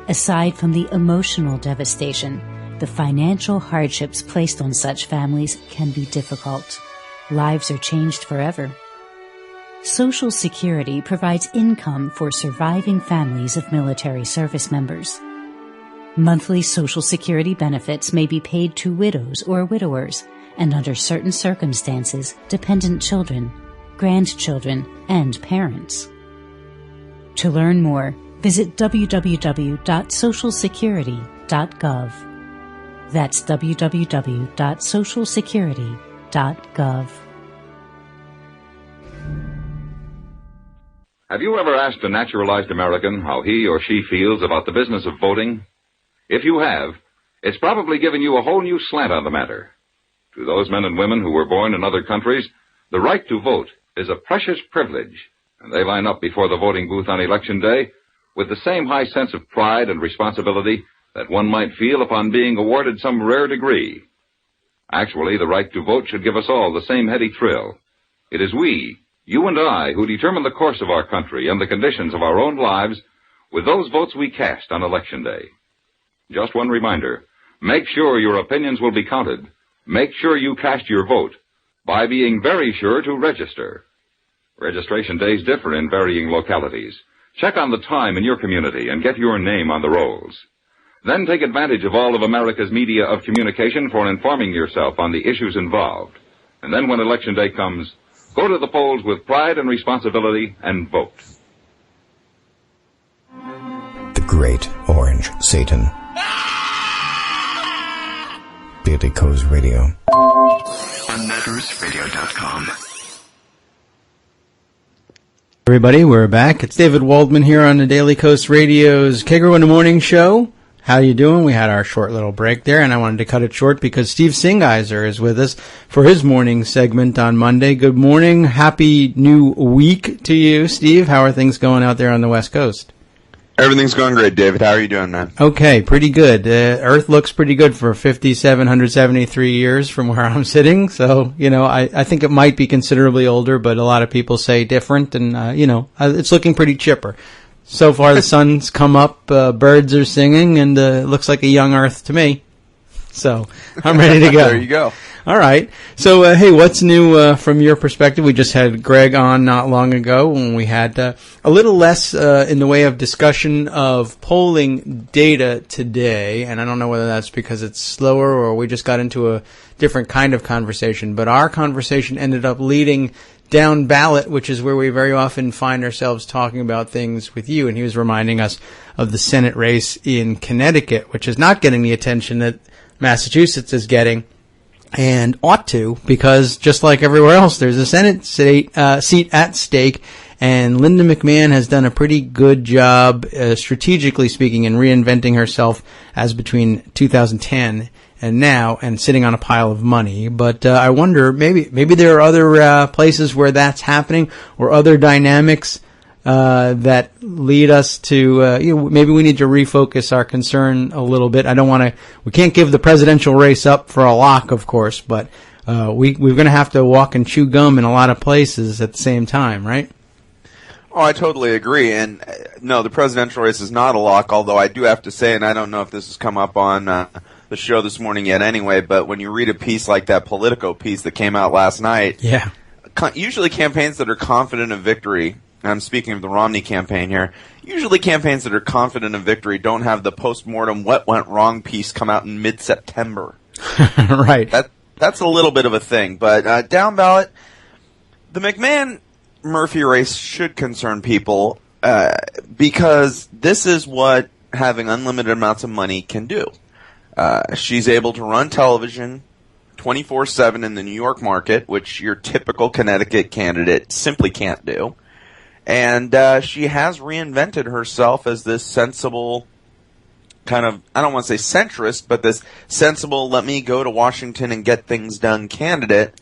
Aside from the emotional devastation, the financial hardships placed on such families can be difficult. Lives are changed forever. Social Security provides income for surviving families of military service members. Monthly Social Security benefits may be paid to widows or widowers, and under certain circumstances, dependent children, grandchildren, and parents. To learn more, visit www.socialsecurity.gov. That's www.socialsecurity.gov. Have you ever asked a naturalized American how he or she feels about the business of voting? If you have, it's probably given you a whole new slant on the matter. To those men and women who were born in other countries, the right to vote is a precious privilege, and they line up before the voting booth on Election Day with the same high sense of pride and responsibility that one might feel upon being awarded some rare degree. Actually, the right to vote should give us all the same heady thrill. It is we, you and I, who determine the course of our country and the conditions of our own lives with those votes we cast on Election Day. Just one reminder, make sure your opinions will be counted. Make sure you cast your vote by being very sure to register. Registration days differ in varying localities. Check on the time in your community and get your name on the rolls. Then take advantage of all of America's media of communication for informing yourself on the issues involved. And then when Election Day comes, go to the polls with pride and responsibility and vote. The Great Orange Satan. Daily Kos Radio. On NetRootsRadio.com. Everybody, we're back. It's David Waldman here on the Daily Kos Radio's Kagro in the Morning Show. How you doing? We had our short little break there, and I wanted to cut it short because Steve Singeiser is with us for his morning segment on Monday. Good morning. Happy new week to you, Steve. How are things going out there on the West Coast? Everything's going great, David. How are you doing, man? Okay, pretty good. Earth looks pretty good for 5,773 years from where I'm sitting. So, I think it might be considerably older, but a lot of people say different, and, it's looking pretty chipper. So far, the sun's come up, birds are singing, and it looks like a young Earth to me. So, I'm ready to go. There you go. All right. So, hey, what's new from your perspective? We just had Greg on not long ago when we had a little less in the way of discussion of polling data today. And I don't know whether that's because it's slower or we just got into a different kind of conversation. But our conversation ended up leading down ballot, which is where we very often find ourselves talking about things with you. And he was reminding us of the Senate race in Connecticut, which is not getting the attention that Massachusetts is getting. And ought to, because just like everywhere else, there's a Senate seat at stake, and Linda McMahon has done a pretty good job, strategically speaking, in reinventing herself as between 2010 and now, and sitting on a pile of money. But I wonder, maybe there are other places where that's happening, or other dynamics that lead us to, maybe we need to refocus our concern a little bit. We can't give the presidential race up for a lock, of course, but we're going to have to walk and chew gum in a lot of places at the same time, right? Oh, I totally agree. And no, the presidential race is not a lock, although I do have to say, and I don't know if this has come up on the show this morning yet anyway, but when you read a piece like that Politico piece that came out last night, yeah, usually campaigns that are confident of victory, I'm speaking of the Romney campaign here, usually campaigns that are confident of victory don't have the post-mortem what went wrong piece come out in mid-September. Right. That's a little bit of a thing. But down ballot, the McMahon-Murphy race should concern people because this is what having unlimited amounts of money can do. She's able to run television 24/7 in the New York market, which your typical Connecticut candidate simply can't do. And she has reinvented herself as this sensible kind of, I don't want to say centrist, but this sensible, let me go to Washington and get things done candidate.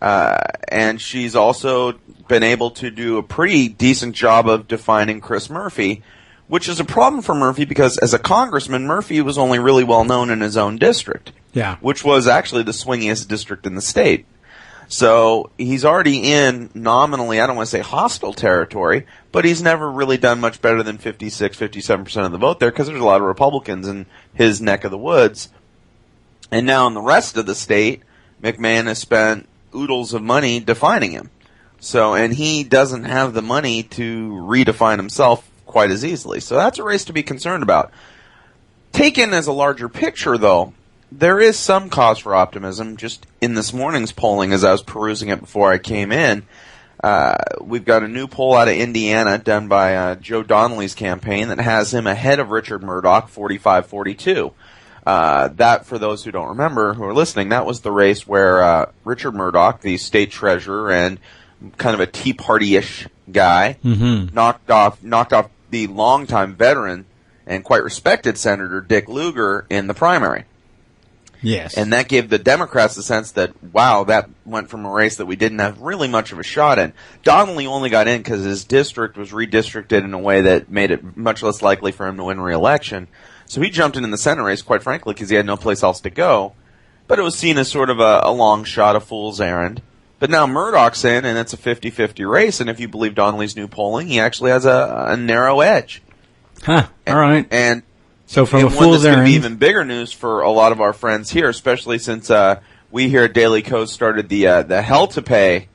And she's also been able to do a pretty decent job of defining Chris Murphy, which is a problem for Murphy because as a congressman, Murphy was only really well known in his own district. Yeah. Which was actually the swingiest district in the state. So he's already in nominally, I don't want to say hostile territory, but he's never really done much better than 56, 57% of the vote there because there's a lot of Republicans in his neck of the woods. And now in the rest of the state, McMahon has spent oodles of money defining him. So, and he doesn't have the money to redefine himself quite as easily. So that's a race to be concerned about. Taken as a larger picture, though, there is some cause for optimism just in this morning's polling as I was perusing it before I came in. We've got a new poll out of Indiana done by Joe Donnelly's campaign that has him ahead of Richard Murdoch, 45-42. That, for those who don't remember, who are listening, that was the race where Richard Murdoch, the state treasurer and kind of a Tea Party-ish guy, knocked off the longtime veteran and quite respected Senator Dick Lugar in the primary. Yes. And that gave the Democrats the sense that, wow, that went from a race that we didn't have really much of a shot in. Donnelly only got in because his district was redistricted in a way that made it much less likely for him to win re-election. So he jumped in the Senate race, quite frankly, because he had no place else to go. But it was seen as sort of a long shot, a fool's errand. But now Murdoch's in, and it's a 50-50 race, and if you believe Donnelly's new polling, he actually has a narrow edge. Huh, all right. And so from a fool's one that's going to errand, be even bigger news for a lot of our friends here, especially since we here at Daily Kos started the Hell to Pay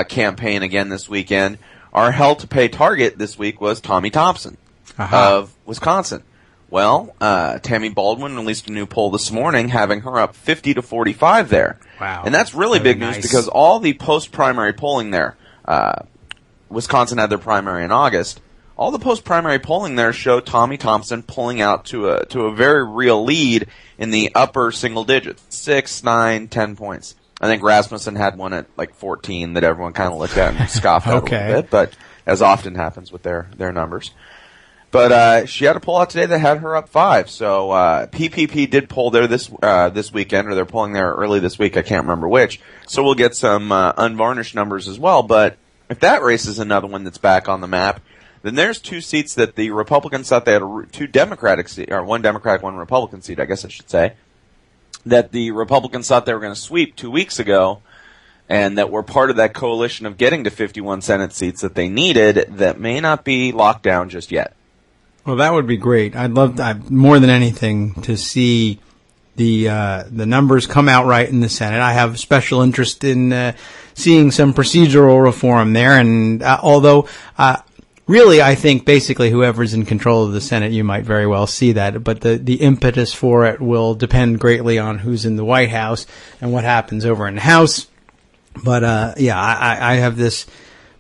campaign again this weekend. Our Hell to Pay target this week was Tommy Thompson of Wisconsin. Well, Tammy Baldwin released a new poll this morning, having her up 50-45 there. Wow. And that's really big news because all the post-primary polling there, Wisconsin had their primary in August, all the post-primary polling there showed Tommy Thompson pulling out to a very real lead in the upper single digits, 6, 9, 10 points. I think Rasmussen had one at like 14 that everyone kind of looked at and scoffed at a little bit, but as often happens with their numbers. But she had a poll out today that had her up 5. So PPP did poll there this weekend, or they're polling there early this week. I can't remember which. So we'll get some unvarnished numbers as well. But if that race is another one that's back on the map, then there's 2 seats that the Republicans thought they had 2 Democratic seats, or 1 Democratic, 1 Republican seat, I guess I should say, that the Republicans thought they were going to sweep 2 weeks ago, and that were part of that coalition of getting to 51 Senate seats that they needed that may not be locked down just yet. Well, that would be great. I'd love more than anything to see the numbers come out right in the Senate. I have special interest in seeing some procedural reform there, and although really I think basically whoever's in control of the Senate, you might very well see that, but the impetus for it will depend greatly on who's in the White House and what happens over in the House. But I have this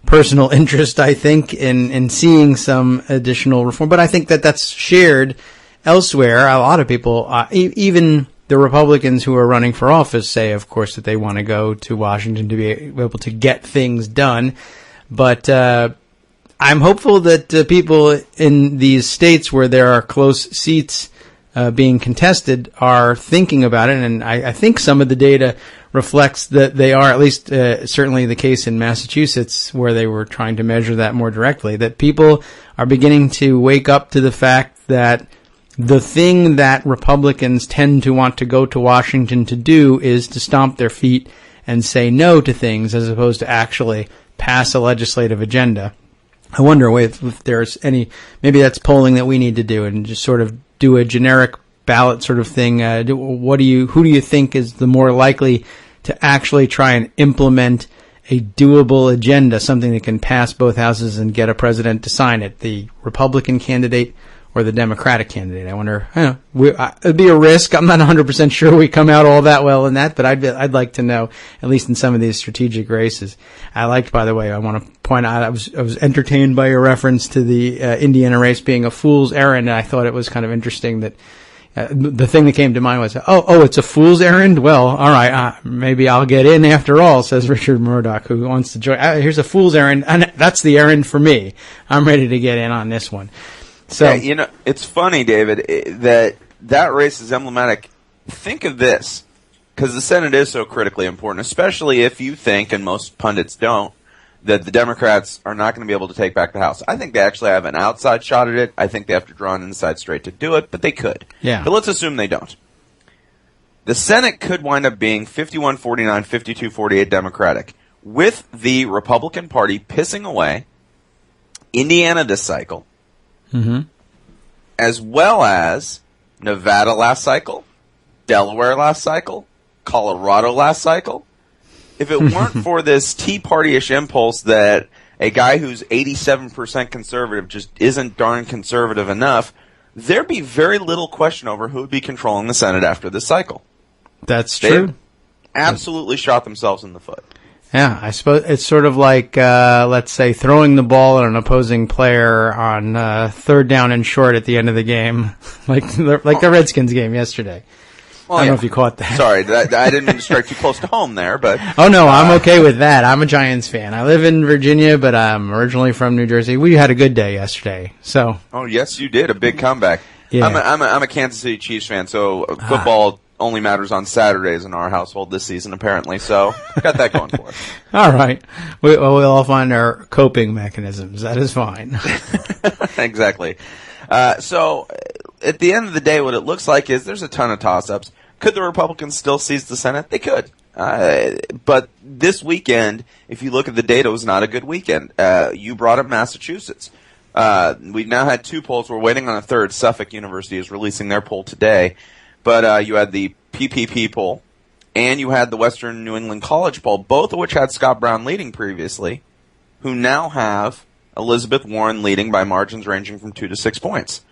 personal interest, I think, in seeing some additional reform. But I think that's shared elsewhere. A lot of people, even the Republicans who are running for office, say, of course, that they want to go to Washington to be able to get things done. But I'm hopeful that people in these states where there are close seats being contested are thinking about it. And I think some of the data reflects that they are, at least certainly the case in Massachusetts, where they were trying to measure that more directly, that people are beginning to wake up to the fact that the thing that Republicans tend to want to go to Washington to do is to stomp their feet and say no to things as opposed to actually pass a legislative agenda. I wonder if there's any, maybe that's polling that we need to do and just sort of do a generic ballot sort of thing. Who do you think is the more likely to actually try and implement a doable agenda, something that can pass both houses and get a president to sign it, the Republican candidate or the Democratic candidate? I wonder, it'd be a risk. I'm not 100% sure we come out all that well in that, but I'd like to know, at least in some of these strategic races. By the way, I want to point out, I was entertained by your reference to the Indiana race being a fool's errand, and I thought it was kind of interesting that the thing that came to mind was, it's a fool's errand? Well, all right, maybe I'll get in after all, says Richard Murdoch, who wants to join. Here's a fool's errand, and that's the errand for me. I'm ready to get in on this one. So, yeah, it's funny, David, that race is emblematic. Think of this, because the Senate is so critically important, especially if you think, and most pundits don't, that the Democrats are not going to be able to take back the House. I think they actually have an outside shot at it. I think they have to draw an inside straight to do it, but they could. Yeah. But let's assume they don't. The Senate could wind up being 51-49, 52-48 Democratic, with the Republican Party pissing away Indiana this cycle, as well as Nevada last cycle, Delaware last cycle, Colorado last cycle. If it weren't for this Tea Party-ish impulse that a guy who's 87% conservative just isn't darn conservative enough, there'd be very little question over who would be controlling the Senate after this cycle. That's true. They absolutely shot themselves in the foot. Yeah, I suppose it's sort of like, let's say, throwing the ball at an opposing player on third down and short at the end of the game, like the Redskins game yesterday. I don't know if you caught that. Sorry, I didn't mean to strike too close to home there, but... Oh, no, I'm okay with that. I'm a Giants fan. I live in Virginia, but I'm originally from New Jersey. We had a good day yesterday, so... Oh, yes, you did. A big comeback. Yeah. I'm a Kansas City Chiefs fan, so football only matters on Saturdays in our household this season, apparently, so got that going for us. All right. We'll all find our coping mechanisms. That is fine. Exactly. So, at the end of the day, what it looks like is there's a ton of toss-ups. Could the Republicans still seize the Senate? They could. But this weekend, if you look at the data, it was not a good weekend. You brought up Massachusetts. We've now had 2 polls. We're waiting on a third. Suffolk University is releasing their poll today. But you had the PPP poll, and you had the Western New England College poll, both of which had Scott Brown leading previously, who now have Elizabeth Warren leading by margins ranging from 2 to 6 points.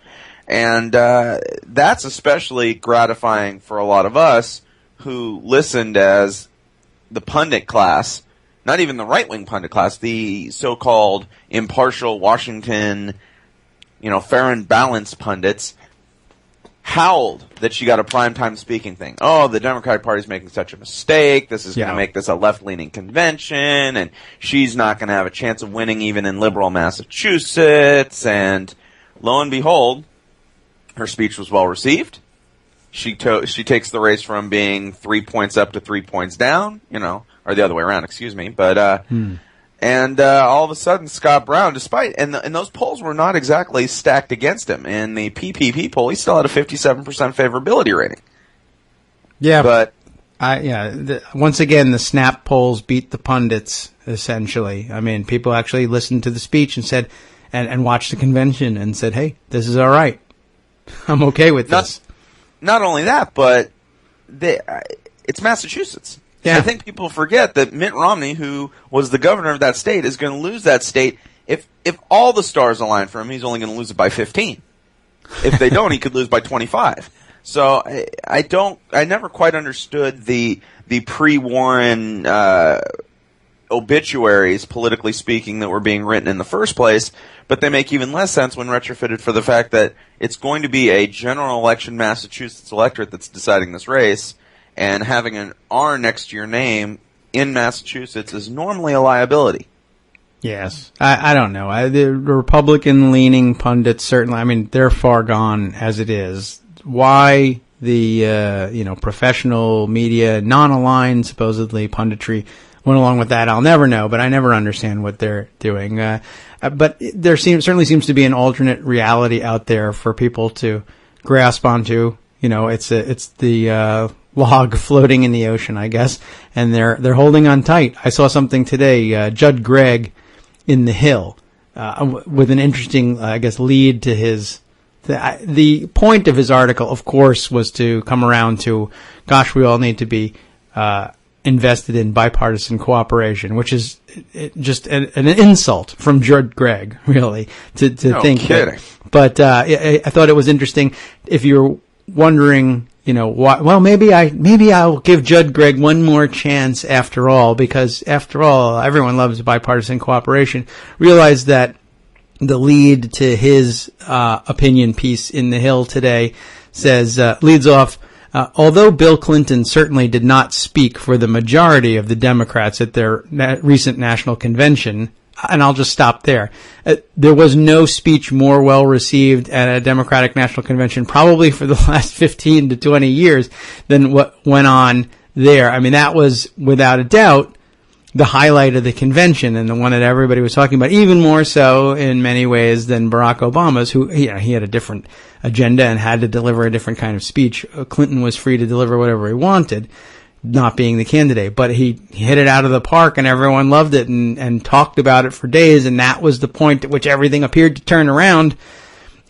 And that's especially gratifying for a lot of us who listened as the pundit class, not even the right-wing pundit class, the so-called impartial Washington, fair and balanced pundits, howled that she got a primetime speaking thing. Oh, the Democratic Party's making such a mistake. This is going to make this a left-leaning convention, and she's not going to have a chance of winning even in liberal Massachusetts. And lo and behold, her speech was well received. She takes the race from being 3 points up to 3 points down, or the other way around, excuse me. But and all of a sudden, Scott Brown, despite and those polls were not exactly stacked against him. In the PPP poll, he still had a 57% favorability rating. Yeah, but once again, the snap polls beat the pundits. Essentially, I mean, people actually listened to the speech and said, and watched the convention and said, "Hey, this is all right. I'm okay with this." Not only that, but it's Massachusetts. Yeah. I think people forget that Mitt Romney, who was the governor of that state, is going to lose that state. If all the stars align for him, he's only going to lose it by 15. If they don't, he could lose by 25. So I never quite understood the pre-Warren obituaries, politically speaking, that were being written in the first place, but they make even less sense when retrofitted for the fact that it's going to be a general election Massachusetts electorate that's deciding this race, and having an R next to your name in Massachusetts is normally a liability. Yes. I don't know. The Republican-leaning pundits, certainly, I mean, they're far gone as it is. Why the, professional media, non-aligned, supposedly, punditry went along with that, I'll never know, but I never understand what they're doing. But there certainly seems to be an alternate reality out there for people to grasp onto. It's the log floating in the ocean, I guess, and they're holding on tight. I saw something today, Judd Gregg in The Hill, with an interesting, lead to his. The point of his article, of course, was to come around to, gosh, we all need to be invested in bipartisan cooperation, which is just an insult from Judd Gregg, really, to think. Kidding. But I thought it was interesting. If you're wondering, why, well, maybe I'll give Judd Gregg one more chance after all, because after all, everyone loves bipartisan cooperation. Realize that the lead to his opinion piece in The Hill today says, leads off, although Bill Clinton certainly did not speak for the majority of the Democrats at their recent national convention, and I'll just stop there. There was no speech more well received at a Democratic National Convention probably for the last 15 to 20 years than what went on there. I mean, that was without a doubt the highlight of the convention and the one that everybody was talking about, even more so in many ways than Barack Obama's, who, he had a different agenda and had to deliver a different kind of speech. Clinton was free to deliver whatever he wanted, not being the candidate, but he hit it out of the park and everyone loved it and talked about it for days, and that was the point at which everything appeared to turn around.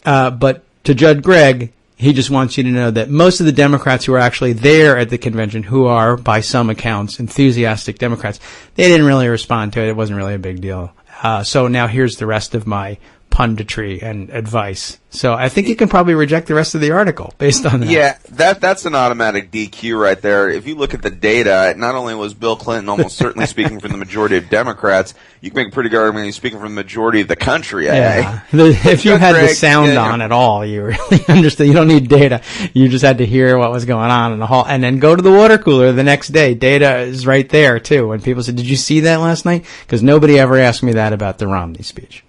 But to Judd Gregg, he just wants you to know that most of the Democrats who are actually there at the convention, who are, by some accounts, enthusiastic Democrats, they didn't really respond to it. It wasn't really a big deal. So now here's the rest of my punditry and advice. So I think you can probably reject the rest of the article based on that. Yeah, that's an automatic DQ right there. If you look at the data, not only was Bill Clinton almost certainly speaking for the majority of Democrats, you can make a pretty good argument he's speaking for the majority of the country. Yeah. If you had the sound on at all, you really understood. You don't need data. You just had to hear what was going on in the hall, and then go to the water cooler the next day. Data is right there too. When people said, "Did you see that last night?" Because nobody ever asked me that about the Romney speech.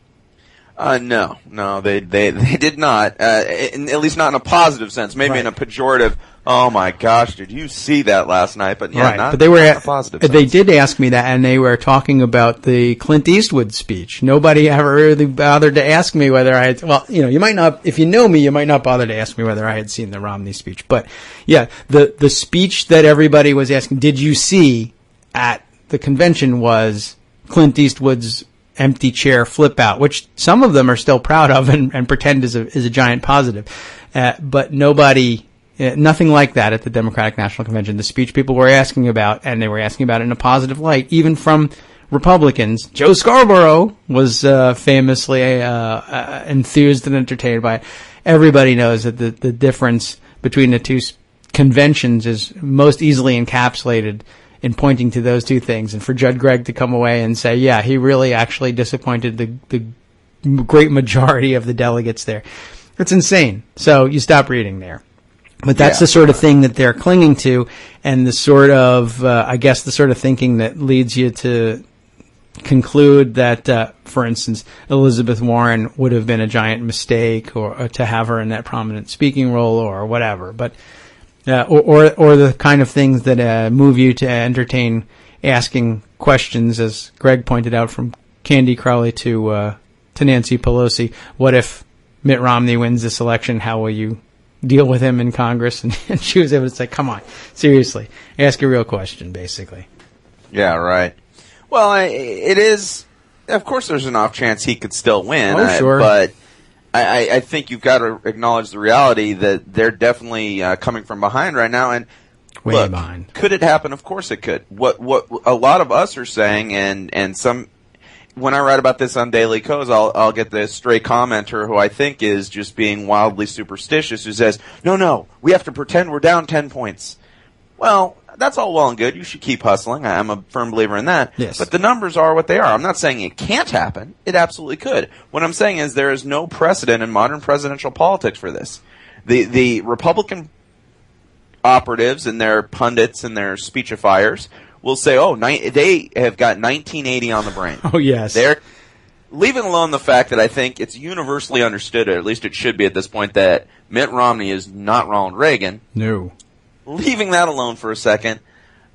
No, they did not. At least not in a positive sense. Maybe in a pejorative. Oh my gosh, did you see that last night? But yeah, not, but they were not in a positive sense. They did ask me that, and they were talking about the Clint Eastwood speech. Nobody ever really bothered to ask me whether I had. Well, you might not. If you know me, you might not bother to ask me whether I had seen the Romney speech. But yeah, the speech that everybody was asking, did you see at the convention, was Clint Eastwood's empty chair flip out, which some of them are still proud of and pretend is a giant positive. But nobody, nothing like that at the Democratic National Convention. The speech people were asking about, and they were asking about it in a positive light, even from Republicans. Joe Scarborough was famously enthused and entertained by it. Everybody knows that the difference between the two conventions is most easily encapsulated in pointing to those two things. And for Judd Gregg to come away and say, yeah, he really actually disappointed the great majority of the delegates there. It's insane. So you stop reading there. But that's the sort of thing that they're clinging to, and the sort of, I guess, the sort of thinking that leads you to conclude that, for instance, Elizabeth Warren would have been a giant mistake, or to have her in that prominent speaking role, or whatever. But or the kind of things that move you to entertain asking questions, as Greg pointed out, from Candy Crowley to Nancy Pelosi. What if Mitt Romney wins this election? How will you deal with him in Congress? And she was able to say, come on, seriously, ask a real question, basically. Yeah, right. Well, it is, of course there's an off chance he could still win. Oh, sure. But I think you've got to acknowledge the reality that they're definitely coming from behind right now. And way behind. Could it happen? Of course it could. What a lot of us are saying, and some, when I write about this on Daily Kos, I'll get the stray commenter who I think is just being wildly superstitious, who says, no, we have to pretend we're down 10 points. Well, that's all well and good. You should keep hustling. I'm a firm believer in that. Yes. But the numbers are what they are. I'm not saying it can't happen. It absolutely could. What I'm saying is there is no precedent in modern presidential politics for this. The Republican operatives and their pundits and their speechifiers will say, they have got 1980 on the brain. Oh, yes. They're leaving alone the fact that I think it's universally understood, or at least it should be at this point, that Mitt Romney is not Ronald Reagan. No. Leaving that alone for a second,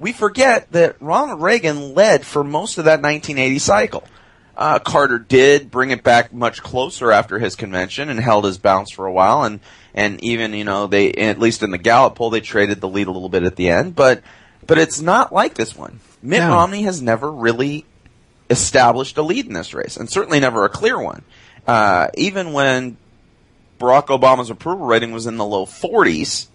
we forget that Ronald Reagan led for most of that 1980 cycle. Carter did bring it back much closer after his convention and held his bounce for a while, and even, they, at least in the Gallup poll, they traded the lead a little bit at the end, but it's not like this one. Mitt Romney has never really established a lead in this race, and certainly never a clear one. Even when Barack Obama's approval rating was in the low 40s,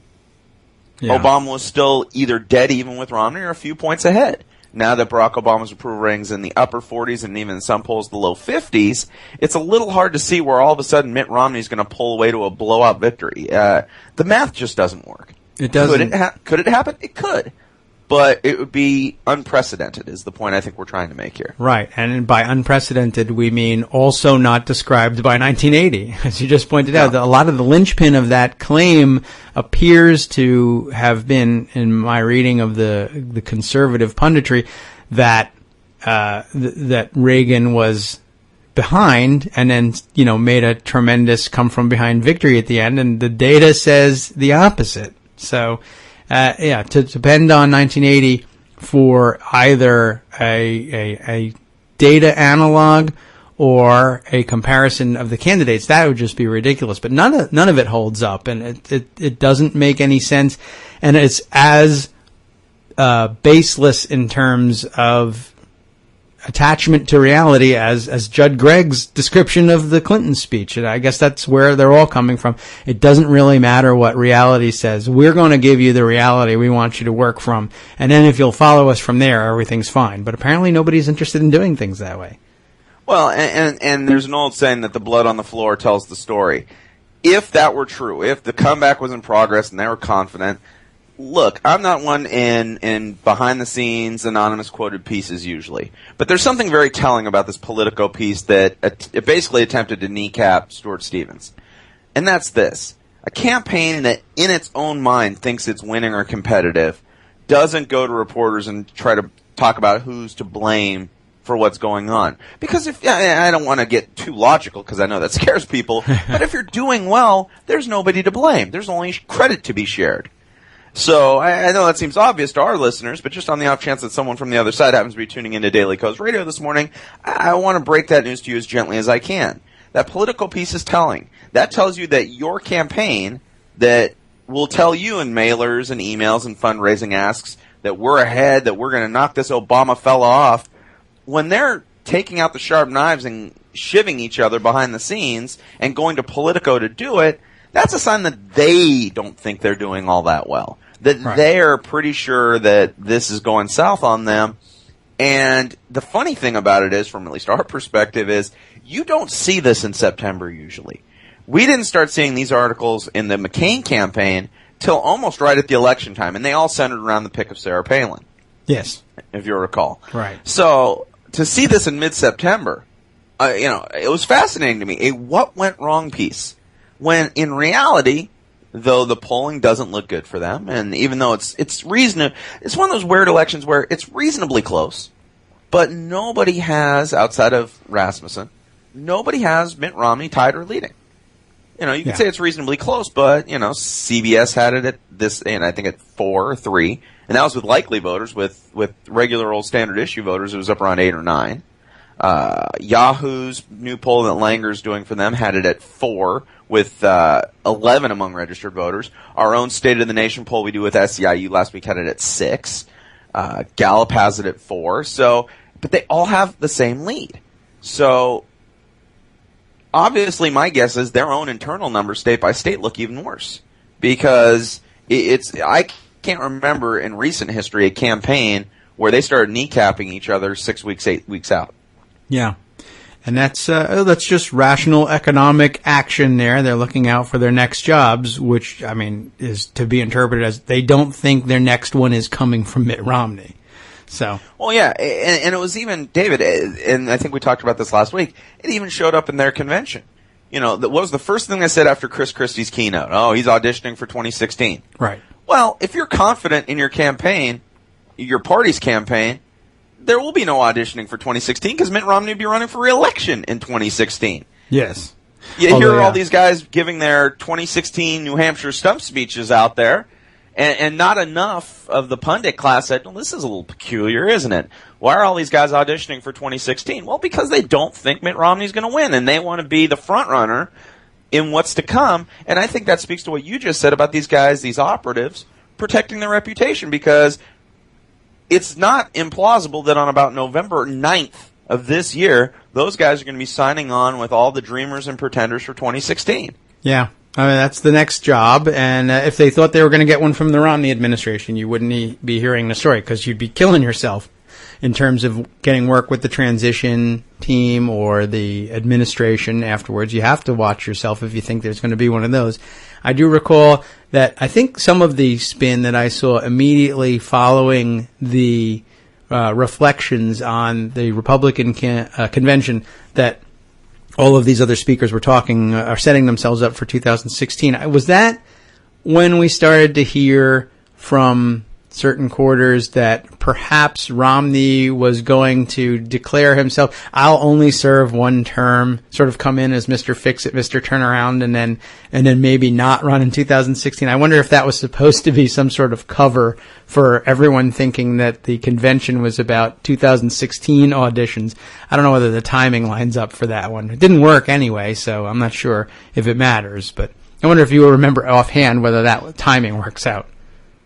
Obama was still either dead even with Romney or a few points ahead. Now that Barack Obama's approval rating's in the upper 40s and even in some polls the low 50s, it's a little hard to see where all of a sudden Mitt Romney's going to pull away to a blowout victory. The math just doesn't work. It doesn't. Could it happen? It could. But it would be unprecedented is the point I think we're trying to make here. Right. And by unprecedented, we mean also not described by 1980. As you just pointed out, a lot of the linchpin of that claim appears to have been, in my reading of the conservative punditry, that that Reagan was behind and then, made a tremendous come-from-behind victory at the end. And the data says the opposite. So... to depend on 1980 for either a data analog or a comparison of the candidates, that would just be ridiculous. But none of it holds up, and it doesn't make any sense, and it's as baseless in terms of attachment to reality as Judd Gregg's description of the Clinton speech. And I guess that's where they're all coming from. It doesn't really matter what reality says. We're going to give you the reality we want you to work from. And then if you'll follow us from there, everything's fine. But apparently nobody's interested in doing things that way. Well, and there's an old saying that the blood on the floor tells the story. If that were true, if the comeback was in progress and they were confident, look, I'm not one in behind-the-scenes, anonymous quoted pieces usually. But there's something very telling about this Politico piece that it basically attempted to kneecap Stuart Stevens. And that's this. A campaign that in its own mind thinks it's winning or competitive doesn't go to reporters and try to talk about who's to blame for what's going on. Because I don't want to get too logical because I know that scares people, but if you're doing well, there's nobody to blame. There's only credit to be shared. So I know that seems obvious to our listeners, but just on the off chance that someone from the other side happens to be tuning into Daily Kos Radio this morning, I want to break that news to you as gently as I can. That Political piece is telling. That tells you that your campaign that will tell you in mailers and emails and fundraising asks that we're ahead, that we're going to knock this Obama fella off, when they're taking out the sharp knives and shivving each other behind the scenes and going to Politico to do it, that's a sign that they don't think they're doing all that well. That they're pretty sure that this is going south on them. And the funny thing about it is, from at least our perspective, is you don't see this in September usually. We didn't start seeing these articles in the McCain campaign till almost right at the election time, and they all centered around the pick of Sarah Palin. Yes. If you recall. Right. So, to see this in mid-September, it was fascinating to me. A what went wrong piece. When, in reality, though the polling doesn't look good for them, and even though it's reasonable, it's one of those weird elections where it's reasonably close, but nobody has, outside of Rasmussen, nobody has Mitt Romney tied or leading. You can say it's reasonably close, but, CBS had it at this, and I think at 4 or 3, and that was with likely voters. With regular old standard issue voters, it was up around 8 or 9. Yahoo's new poll that Langer's doing for them had it at 4, with 11 among registered voters. Our own State of the Nation poll we do with SEIU last week had it at 6. Gallup has it at 4. So, but they all have the same lead. So, obviously, my guess is their own internal numbers, state by state, look even worse because I can't remember in recent history a campaign where they started kneecapping each other 6 weeks, 8 weeks out. Yeah. And that's just rational economic action there. They're looking out for their next jobs, which, is to be interpreted as they don't think their next one is coming from Mitt Romney. So. Well, yeah, and it was even, David, and I think we talked about this last week, it even showed up in their convention. What was the first thing they said after Chris Christie's keynote? Oh, he's auditioning for 2016. Right. Well, if you're confident in your campaign, your party's campaign, there will be no auditioning for 2016 because Mitt Romney will be running for re-election in 2016. Yes. You hear all these guys giving their 2016 New Hampshire stump speeches out there, and not enough of the pundit class said, well, this is a little peculiar, isn't it? Why are all these guys auditioning for 2016? Well, because they don't think Mitt Romney's going to win, and they want to be the front runner in what's to come. And I think that speaks to what you just said about these guys, these operatives, protecting their reputation, because it's not implausible that on about November 9th of this year, those guys are going to be signing on with all the dreamers and pretenders for 2016. Yeah. That's the next job, and if they thought they were going to get one from the Romney administration, you wouldn't be hearing the story, because you'd be killing yourself in terms of getting work with the transition team or the administration afterwards. You have to watch yourself if you think there's going to be one of those. I do recall that I think some of the spin that I saw immediately following the reflections on the Republican convention that all of these other speakers were talking, are setting themselves up for 2016. Was that when we started to hear from certain quarters that perhaps Romney was going to declare himself, I'll only serve one term, sort of come in as Mr. Fix-It, Mr. Turnaround, and then maybe not run in 2016? I wonder if that was supposed to be some sort of cover for everyone thinking that the convention was about 2016 auditions. I don't know whether the timing lines up for that one. It didn't work anyway, so I'm not sure if it matters, but I wonder if you will remember offhand whether that timing works out.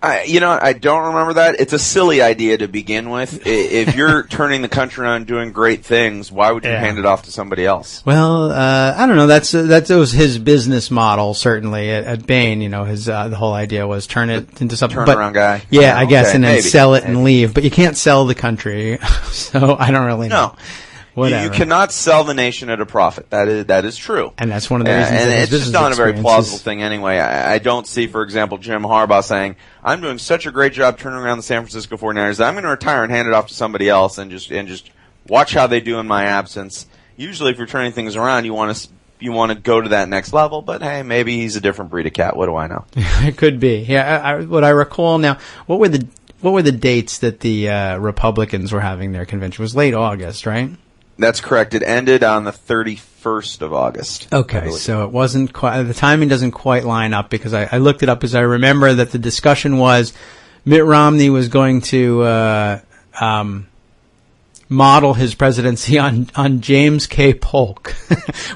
I don't remember that. It's a silly idea to begin with. If you're turning the country around and doing great things, why would you hand it off to somebody else? Well, I don't know. That was his business model, certainly, at Bain. His the whole idea was turn it into something. Turnaround guy. Yeah, I guess, and then sell it and leave. But you can't sell the country, so I don't really know. whatever. You cannot sell the nation at a profit. That is true. And that's one of the reasons. And it's just not a very plausible thing anyway. I don't see, for example, Jim Harbaugh saying, I'm doing such a great job turning around the San Francisco 49ers that I'm going to retire and hand it off to somebody else and just watch how they do in my absence. Usually if you're turning things around, you want to go to that next level, but hey, maybe he's a different breed of cat. What do I know? It could be. Yeah, what I recall now, what were the dates that the Republicans were having their convention? It was late August, right? That's correct. It ended on the 31st of August. Okay, so it wasn't quite, the timing doesn't quite line up because I looked it up because I remember that the discussion was Mitt Romney was going to model his presidency on James K. Polk,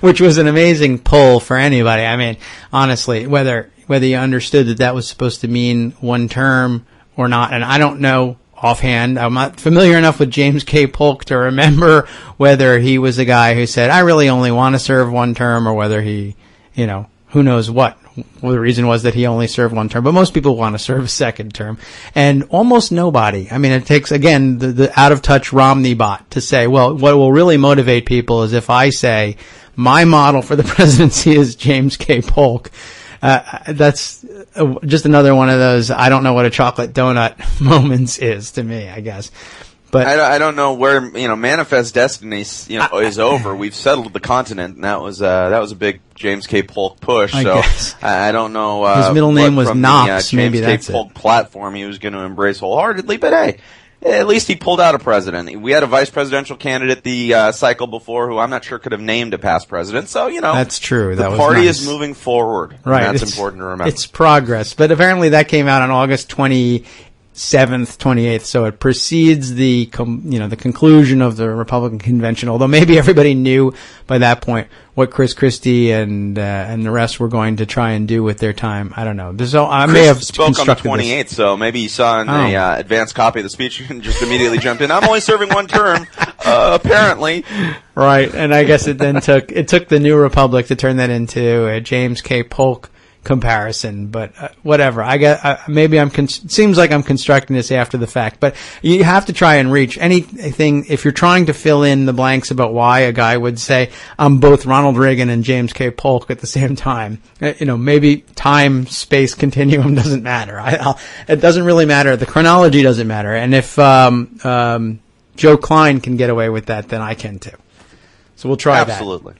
which was an amazing pull for anybody. I mean, honestly, whether you understood that was supposed to mean one term or not, and I don't know offhand. I'm not familiar enough with James K. Polk to remember whether he was a guy who said, I really only want to serve one term, or whether he, who knows what. Well, the reason was that he only served one term, but most people want to serve a second term. And almost nobody, I mean, it takes, again, the out-of-touch Romney bot to say, well, what will really motivate people is if I say, my model for the presidency is James K. Polk. That's just another one of those, I don't know what a chocolate donut moments is to me, I guess. But I don't know where, Manifest Destiny, is over. We've settled the continent, and that was a big James K. Polk push. I so guess. I don't know. His middle name was Knox. Maybe that's James K. Polk platform he was going to embrace wholeheartedly. But hey, at least he pulled out a president. We had a vice presidential candidate the cycle before who I'm not sure could have named a past president. So that's true. The party is moving forward. Right, and that's important to remember. It's progress. But apparently that came out on August 27th, 28th, so it precedes the conclusion of the Republican convention. Although maybe everybody knew by that point what Chris Christie and the rest were going to try and do with their time. I don't know. I may have spoke on the 28th, so maybe you saw in the advanced copy of the speech and just immediately jumped in. I'm only serving one term, apparently. Right, and I guess it then took the New Republic to turn that into a James K. Polk comparison, but whatever. I guess maybe it seems like I'm constructing this after the fact, but you have to try and reach anything if you're trying to fill in the blanks about why a guy would say I'm both Ronald Reagan and James K. Polk at the same time. Maybe time space continuum doesn't matter. It doesn't really matter. The chronology doesn't matter. And if Joe Klein can get away with that, then I can too. So we'll try that. Absolutely.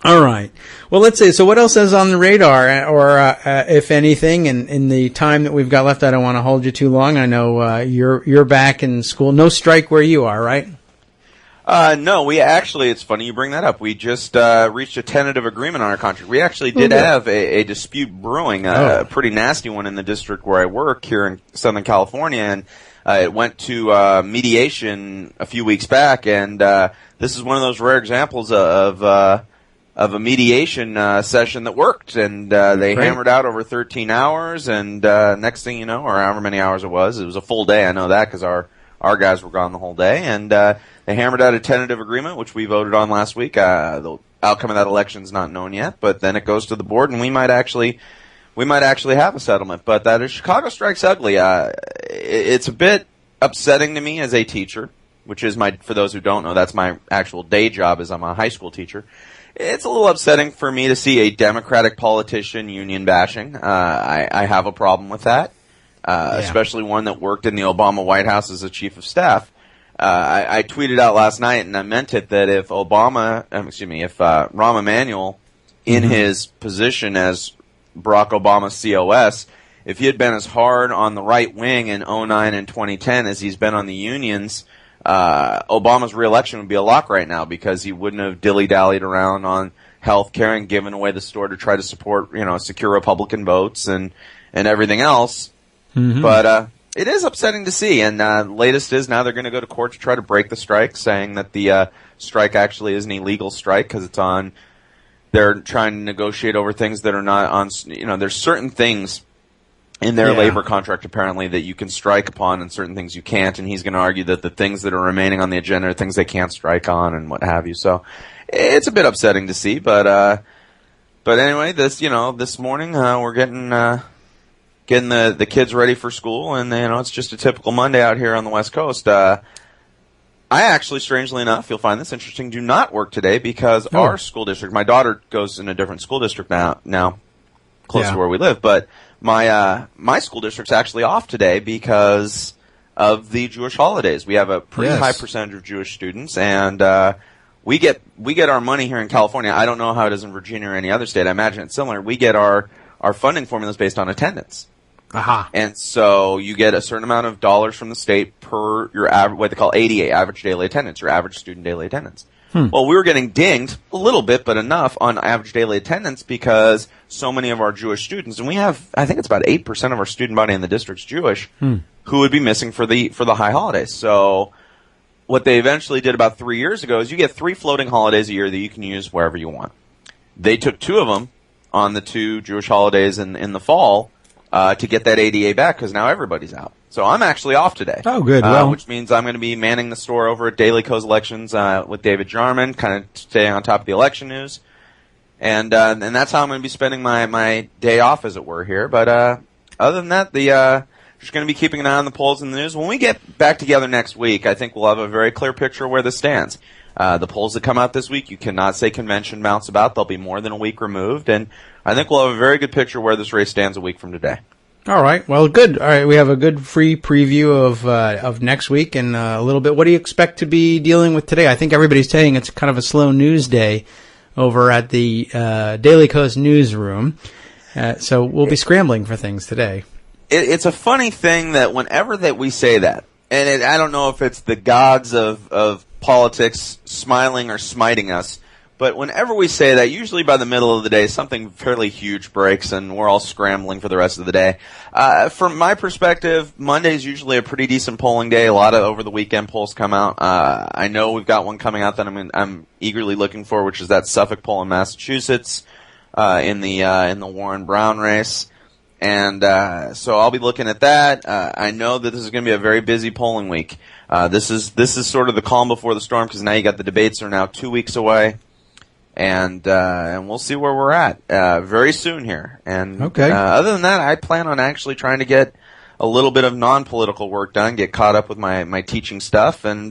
All right. Well, let's see. So what else is on the radar, or if anything, in the time that we've got left? I don't want to hold you too long. I know you're back in school. No strike where you are, right? No, we actually, it's funny you bring that up. We just reached a tentative agreement on our contract. We actually did have a dispute brewing, a pretty nasty one in the district where I work here in Southern California, and it went to mediation a few weeks back, and this is one of those rare examples of a mediation session that worked, and they hammered out over 13 hours, and next thing you know, or however many hours it was a full day. I know that because our guys were gone the whole day, and they hammered out a tentative agreement, which we voted on last week. The outcome of that election is not known yet, but then it goes to the board, and we might actually have a settlement. But that is Chicago strikes ugly. It's a bit upsetting to me as a teacher, which is for those who don't know, that's my actual day job, is I'm a high school teacher. It's a little upsetting for me to see a Democratic politician union bashing. I have a problem with that, especially one that worked in the Obama White House as a chief of staff. I tweeted out last night, and I meant it, that if Rahm Emanuel, in his position as Barack Obama's COS, if he had been as hard on the right wing in 2009 and 2010 as he's been on the unions, Obama's reelection would be a lock right now, because he wouldn't have dilly-dallied around on health care and given away the store to try to support, secure Republican votes and everything else. Mm-hmm. But it is upsetting to see. And latest is now they're going to go to court to try to break the strike, saying that the strike actually is an illegal strike because it's on. They're trying to negotiate over things that are not on. There's certain things in their labor contract, apparently, that you can strike upon and certain things you can't, and he's going to argue that the things that are remaining on the agenda are things they can't strike on and what have you. So it's a bit upsetting to see, but anyway, this morning we're getting the kids ready for school, and it's just a typical Monday out here on the West Coast. I actually, strangely enough, you'll find this interesting, do not work today because our school district, my daughter goes in a different school district now close to where we live, but my school district's actually off today because of the Jewish holidays. We have a pretty high percentage of Jewish students, and we get our money here in California. I don't know how it is in Virginia or any other state. I imagine it's similar. We get our funding formulas based on attendance. Aha. And so you get a certain amount of dollars from the state per your what they call ADA, average daily attendance, your average student daily attendance. Well, we were getting dinged a little bit, but enough on average daily attendance because so many of our Jewish students, and we have, I think it's about 8% of our student body in the district's Jewish, who would be missing for the high holidays. So what they eventually did about 3 years ago is you get 3 floating holidays a year that you can use wherever you want. They took 2 of them on the 2 Jewish holidays in the fall to get that ADA back because now everybody's out. So I'm actually off today. Oh, good. Which means I'm going to be manning the store over at Daily Co's Elections with David Jarman, kind of staying on top of the election news. And that's how I'm going to be spending my day off, as it were, here. But other than that, just going to be keeping an eye on the polls and the news. When we get back together next week, I think we'll have a very clear picture of where this stands. The polls that come out this week, you cannot say convention mounts about. They'll be more than a week removed. And I think we'll have a very good picture of where this race stands a week from today. All right. Well, good. All right. We have a good free preview of next week and a little bit. What do you expect to be dealing with today? I think everybody's saying it's kind of a slow news day over at the Daily Coast newsroom. So we'll be scrambling for things today. It's a funny thing that whenever that we say that, and I don't know if it's the gods of politics smiling or smiting us, but whenever we say that, usually by the middle of the day, something fairly huge breaks, and we're all scrambling for the rest of the day. From my perspective, Monday's usually a pretty decent polling day. A lot of over-the-weekend polls come out. I know we've got one coming out that I'm eagerly looking for, which is that Suffolk poll in Massachusetts in the Warren-Brown race. And so I'll be looking at that. I know that this is going to be a very busy polling week. This is sort of the calm before the storm because now you got the debates are now 2 weeks away. And we'll see where we're at very soon here. And other than that, I plan on actually trying to get a little bit of non-political work done, get caught up with my teaching stuff, and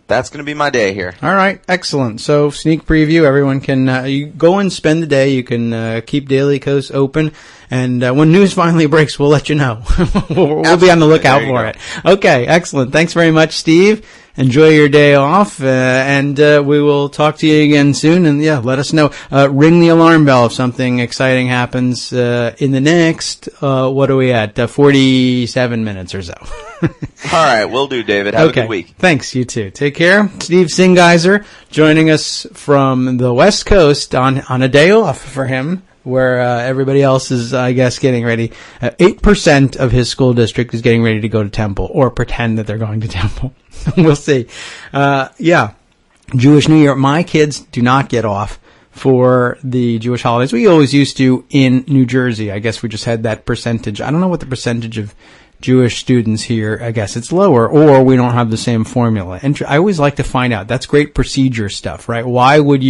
that's going to be my day here. All right, excellent. So sneak preview, everyone can you go and spend the day. You can keep Daily Coast open, and when news finally breaks, we'll let you know. we'll be on the lookout for it. Okay, excellent. Thanks very much, Steve. Enjoy your day off, and we will talk to you again soon. And let us know. Ring the alarm bell if something exciting happens in the next. What are we at? 47 minutes or so. All right, will do, David. Have a good week. Thanks. You too. Take care. Steve Singeiser joining us from the West Coast on a day off for him, where everybody else is, I guess, getting ready. 8% of his school district is getting ready to go to Temple, or pretend that they're going to Temple. We'll see. Jewish New Year. My kids do not get off for the Jewish holidays. We always used to in New Jersey. I guess we just had that percentage. I don't know what the percentage of Jewish students here. I guess it's lower, or we don't have the same formula. And I always like to find out. That's great procedure stuff, right? Why would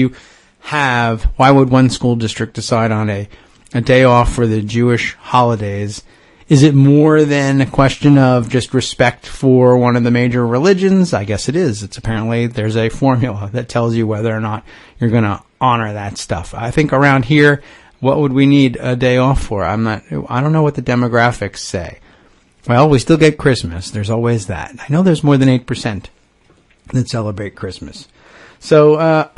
one school district decide on a day off for the Jewish holidays? Is it more than a question of just respect for one of the major religions? I guess it is. It's apparently there's a formula that tells you whether or not you're going to honor that stuff. I think around here, what would we need a day off for? I don't know what the demographics say. Well, we still get Christmas. There's always that. I know there's more than 8% that celebrate Christmas. So,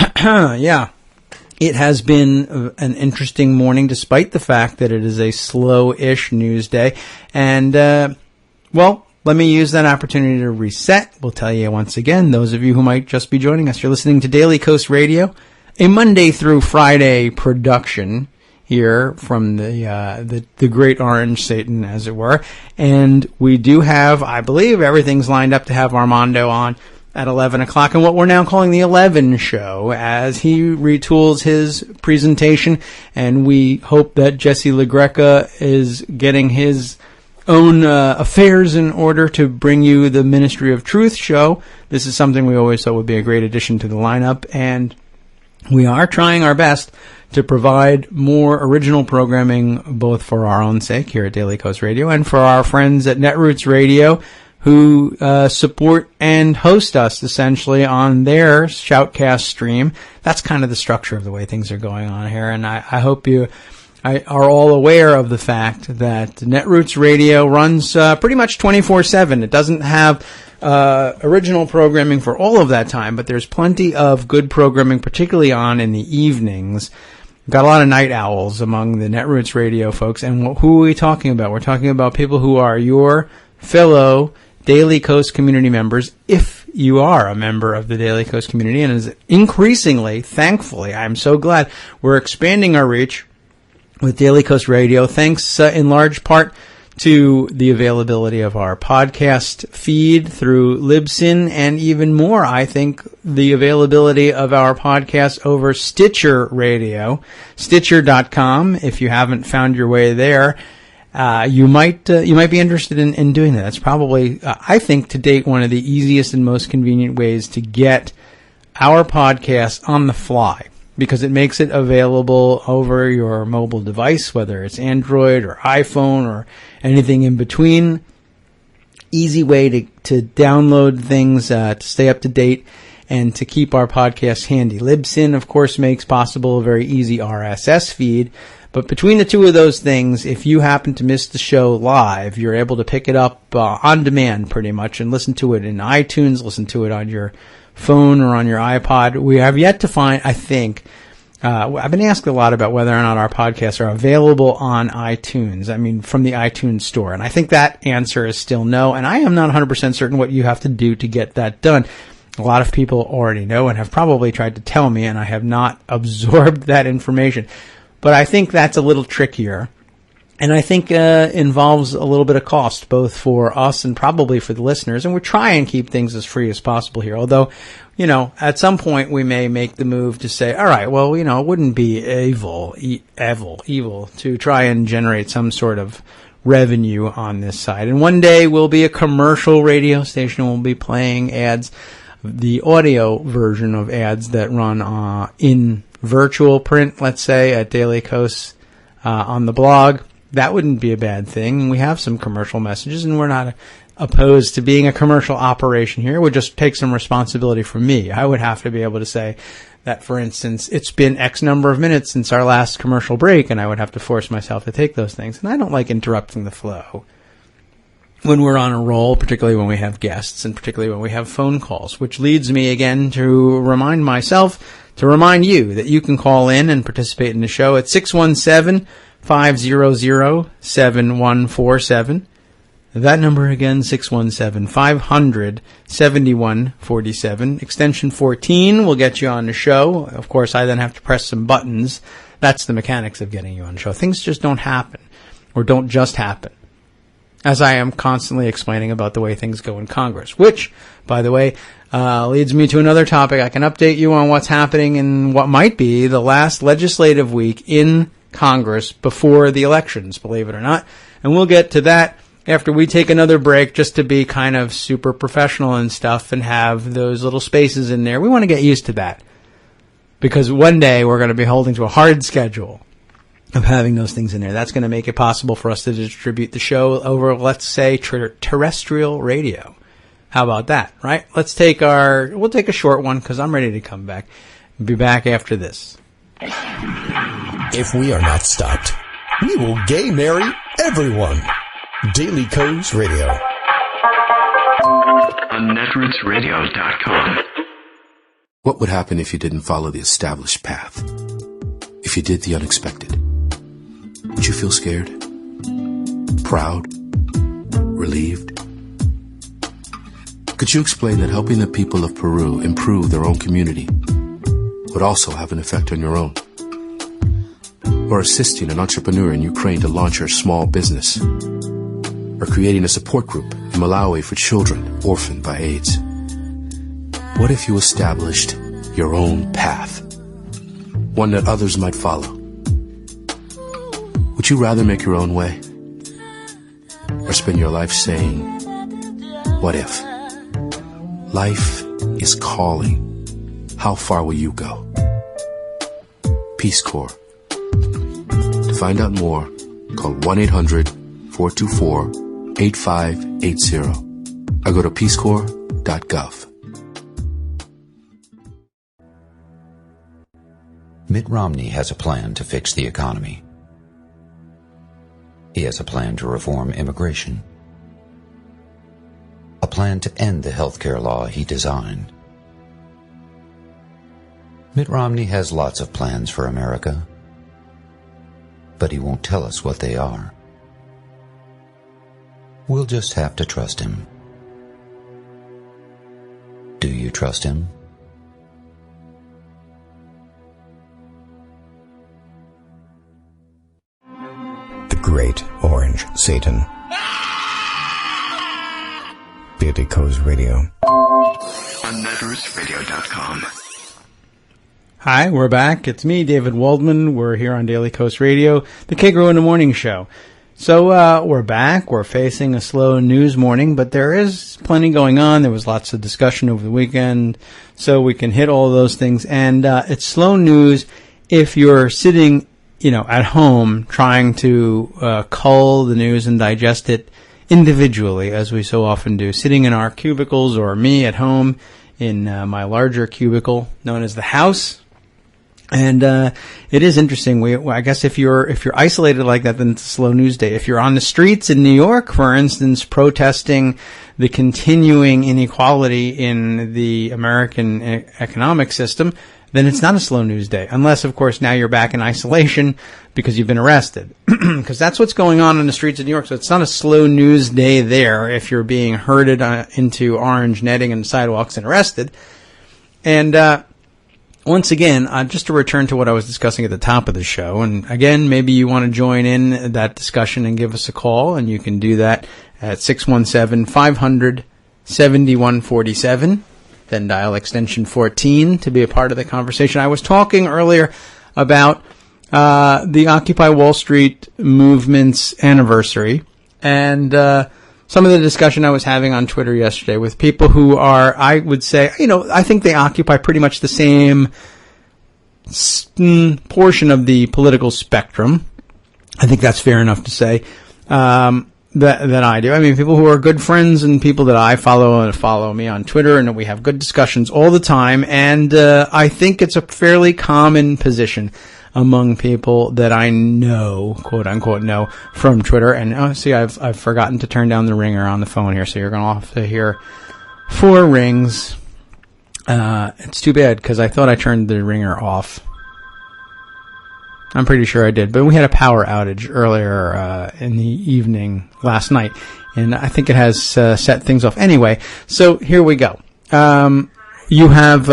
it has been an interesting morning, despite the fact that it is a slow-ish news day. And, let me use that opportunity to reset. We'll tell you once again, those of you who might just be joining us, you're listening to Daily Coast Radio, a Monday through Friday production here from the great Orange Satan, as it were. And we do have, I believe, everything's lined up to have Armando on at 11 o'clock, and what we're now calling the 11 show, as he retools his presentation, and we hope that Jesse LaGreca is getting his own affairs in order to bring you the Ministry of Truth show. This is something we always thought would be a great addition to the lineup, and we are trying our best to provide more original programming, both for our own sake here at Daily Coast Radio and for our friends at Netroots Radio, who support and host us essentially on their Shoutcast stream. That's kind of the structure of the way things are going on here, and I hope you are all aware of the fact that Netroots Radio runs pretty much 24/7. It doesn't have original programming for all of that time, but there's plenty of good programming, particularly on in the evenings. Got a lot of night owls among the Netroots Radio folks, and who are we talking about? We're talking about people who are your fellow Daily Kos community members, if you are a member of the Daily Kos community, and is increasingly, thankfully, I'm so glad we're expanding our reach with Daily Kos Radio, thanks in large part to the availability of our podcast feed through Libsyn, and even more, I think, the availability of our podcast over Stitcher Radio, Stitcher.com. If you haven't found your way there, you might be interested in doing that. That's probably, I think, to date, one of the easiest and most convenient ways to get our podcast on the fly, because it makes it available over your mobile device, whether it's Android or iPhone or anything in between. Easy way to download things, to stay up to date, and to keep our podcast handy. Libsyn, of course, makes possible a very easy RSS feed. But between the two of those things, if you happen to miss the show live, you're able to pick it up on demand pretty much and listen to it in iTunes, listen to it on your phone or on your iPod. We have yet to find, I think, I've been asked a lot about whether or not our podcasts are available on iTunes. I mean, from the iTunes store. And I think that answer is still no. And I am not 100% certain what you have to do to get that done. A lot of people already know and have probably tried to tell me, and I have not absorbed that information. But I think that's a little trickier. And I think involves a little bit of cost, both for us and probably for the listeners. And we try and keep things as free as possible here. Although, at some point we may make the move to say, all right, well, it wouldn't be evil to try and generate some sort of revenue on this side. And one day we'll be a commercial radio station and we'll be playing ads, the audio version of ads that run in virtual print, let's say, at Daily Kos on the blog. That wouldn't be a bad thing. We have some commercial messages, and we're not opposed to being a commercial operation here. It would just take some responsibility from me. I would have to be able to say that, for instance, it's been X number of minutes since our last commercial break, and I would have to force myself to take those things. And I don't like interrupting the flow when we're on a roll, particularly when we have guests, and particularly when we have phone calls, which leads me again to remind you that you can call in and participate in the show at 617-500-7147. That number again, 617-500-7147. Extension 14 will get you on the show. Of course, I then have to press some buttons. That's the mechanics of getting you on the show. Things just don't happen, or don't just happen, as I am constantly explaining about the way things go in Congress, which, by the way, leads me to another topic. I can update you on what's happening in what might be the last legislative week in Congress before the elections, believe it or not. And we'll get to that after we take another break, just to be kind of super professional and stuff and have those little spaces in there. We want to get used to that, because one day we're going to be holding to a hard schedule of having those things in there. That's going to make it possible for us to distribute the show over, let's say, terrestrial radio. How about that, right? We'll take a short one, because I'm ready to come back. Be back after this. If we are not stopped, we will gay marry everyone. Daily Kos Radio. On netrootsradio.com. What would happen if you didn't follow the established path? If you did the unexpected? Would you feel scared? Proud? Relieved? Could you explain that helping the people of Peru improve their own community would also have an effect on your own? Or assisting an entrepreneur in Ukraine to launch her small business? Or creating a support group in Malawi for children orphaned by AIDS? What if you established your own path? One that others might follow? Would you rather make your own way? Or spend your life saying, what if? Life is calling. How far will you go? Peace Corps. To find out more, call 1-800-424-8580. I go to peacecorps.gov. Mitt Romney has a plan to fix the economy. He has a plan to reform immigration. A plan to end the health care law he designed. Mitt Romney has lots of plans for America, but he won't tell us what they are. We'll just have to trust him. Do you trust him? The Great Orange Satan. Daily Kos Radio. On NetRootsRadio.com. Hi, we're back. It's me, David Waldman. We're here on Daily Kos Radio, the Kagro in the Morning Show. So we're back. We're facing a slow news morning, but there is plenty going on. There was lots of discussion over the weekend, so we can hit all those things. And it's slow news if you're sitting, at home trying to cull the news and digest it individually, as we so often do, sitting in our cubicles, or me at home in my larger cubicle known as the house. And it is interesting. I guess if you're isolated like that, then it's a slow news day. If you're on the streets in New York, for instance, protesting the continuing inequality in the American economic system, then it's not a slow news day. Unless, of course, now you're back in isolation because you've been arrested. Because that's what's going on the streets of New York. So it's not a slow news day there if you're being herded into orange netting and sidewalks and arrested. And once again, just to return to what I was discussing at the top of the show, and again, maybe you want to join in that discussion and give us a call, and you can do that at 617-500-7147. Then dial extension 14 to be a part of the conversation. I was talking earlier about the Occupy Wall Street movement's anniversary, and some of the discussion I was having on Twitter yesterday with people who are, I would say, I think they occupy pretty much the same portion of the political spectrum. I think that's fair enough to say. That I do. I mean, people who are good friends and people that I follow and follow me on Twitter, and we have good discussions all the time. And I think it's a fairly common position among people that I know, quote unquote, know from Twitter. And see, I've forgotten to turn down the ringer on the phone here, so you're going to have to hear 4 rings. It's too bad because I thought I turned the ringer off. I'm pretty sure I did, but we had a power outage earlier in the evening last night, and I think it has set things off. Anyway, so here we go. You have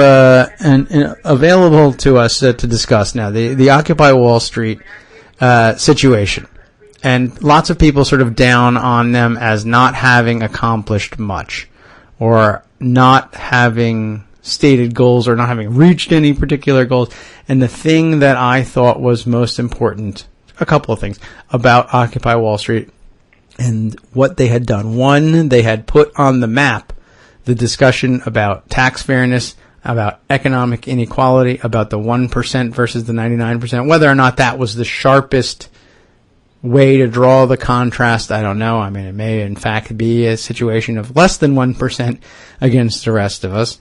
available to us to discuss now the Occupy Wall Street situation, and lots of people sort of down on them as not having accomplished much, or not having stated goals, or not having reached any particular goals. And the thing that I thought was most important, a couple of things about Occupy Wall Street and what they had done. One, they had put on the map the discussion about tax fairness, about economic inequality, about the 1% versus the 99%. Whether or not that was the sharpest way to draw the contrast, I don't know. I mean, it may in fact be a situation of less than 1% against the rest of us.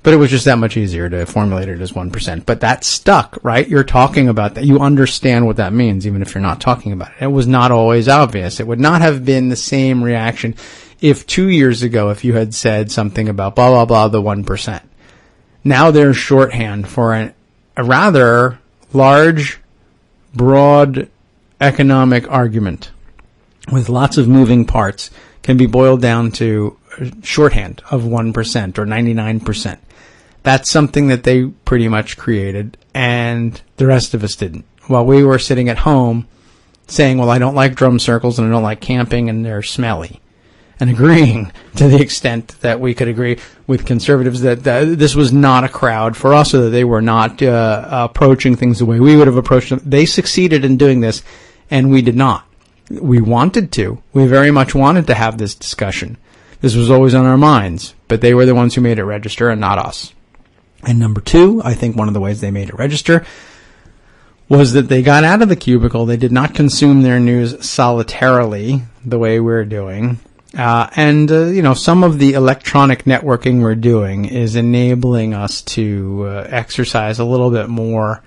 But it was just that much easier to formulate it as 1%. But that stuck, right? You're talking about that. You understand what that means, even if you're not talking about it. It was not always obvious. It would not have been the same reaction if 2 years ago, if you had said something about blah, blah, blah, the 1%. Now there's shorthand for a rather large, broad economic argument with lots of moving parts can be boiled down to shorthand of 1% or 99%. That's something that they pretty much created, and the rest of us didn't. While we were sitting at home saying, well, I don't like drum circles and I don't like camping and they're smelly, and agreeing to the extent that we could agree with conservatives that this was not a crowd for us, or that they were not approaching things the way we would have approached them. They succeeded in doing this, and we did not. We wanted to. We very much wanted to have this discussion. This was always on our minds, but they were the ones who made it register and not us. And number 2, I think one of the ways they made it register was that they got out of the cubicle. They did not consume their news solitarily the way we're doing. And some of the electronic networking we're doing is enabling us to exercise a little bit more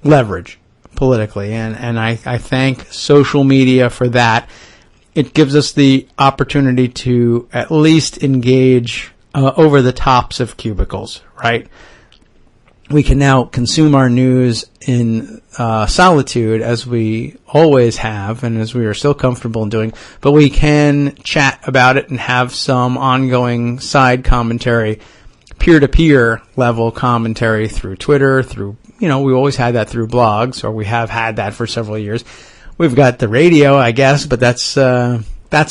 leverage politically. And I thank social media for that. It gives us the opportunity to at least engage over the tops of cubicles, right? We can now consume our news in solitude, as we always have and as we are still comfortable in doing, but we can chat about it and have some ongoing side commentary, peer-to-peer level commentary through Twitter, through, we always had that through blogs, or we have had that for several years. We've got the radio, I guess, but that's a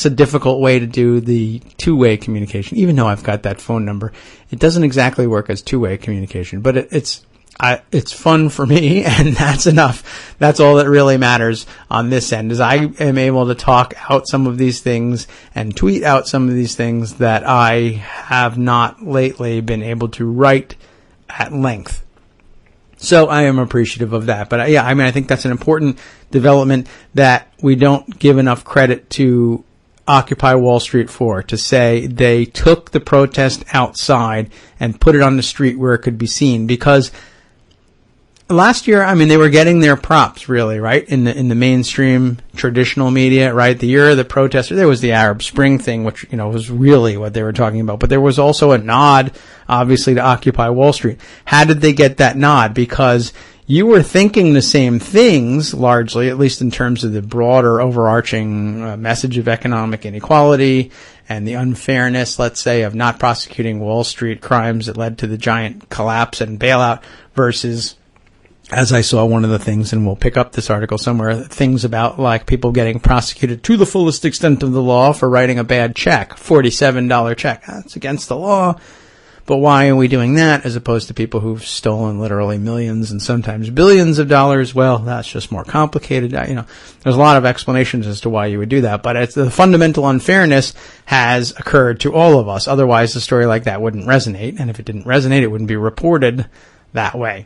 difficult way to do the two-way communication. Even though I've got that phone number, it doesn't exactly work as two-way communication, but it's fun for me, and that's enough. That's all that really matters on this end, is I am able to talk out some of these things and tweet out some of these things that I have not lately been able to write at length. So I am appreciative of that. But I think that's an important development that we don't give enough credit to Occupy Wall Street for, to say they took the protest outside and put it on the street where it could be seen. Because last year, they were getting their props, really, right? In the mainstream traditional media, right? The year of the protester, there was the Arab Spring thing, which, was really what they were talking about. But there was also a nod, obviously, to Occupy Wall Street. How did they get that nod? Because you were thinking the same things, largely, at least in terms of the broader overarching message of economic inequality and the unfairness, let's say, of not prosecuting Wall Street crimes that led to the giant collapse and bailout versus, as I saw one of the things, and we'll pick up this article somewhere, things about like people getting prosecuted to the fullest extent of the law for writing a bad check, $47 check. That's against the law. But why are we doing that as opposed to people who've stolen literally millions and sometimes billions of dollars? Well, that's just more complicated. There's a lot of explanations as to why you would do that. But the fundamental unfairness has occurred to all of us. Otherwise, a story like that wouldn't resonate. And if it didn't resonate, it wouldn't be reported that way.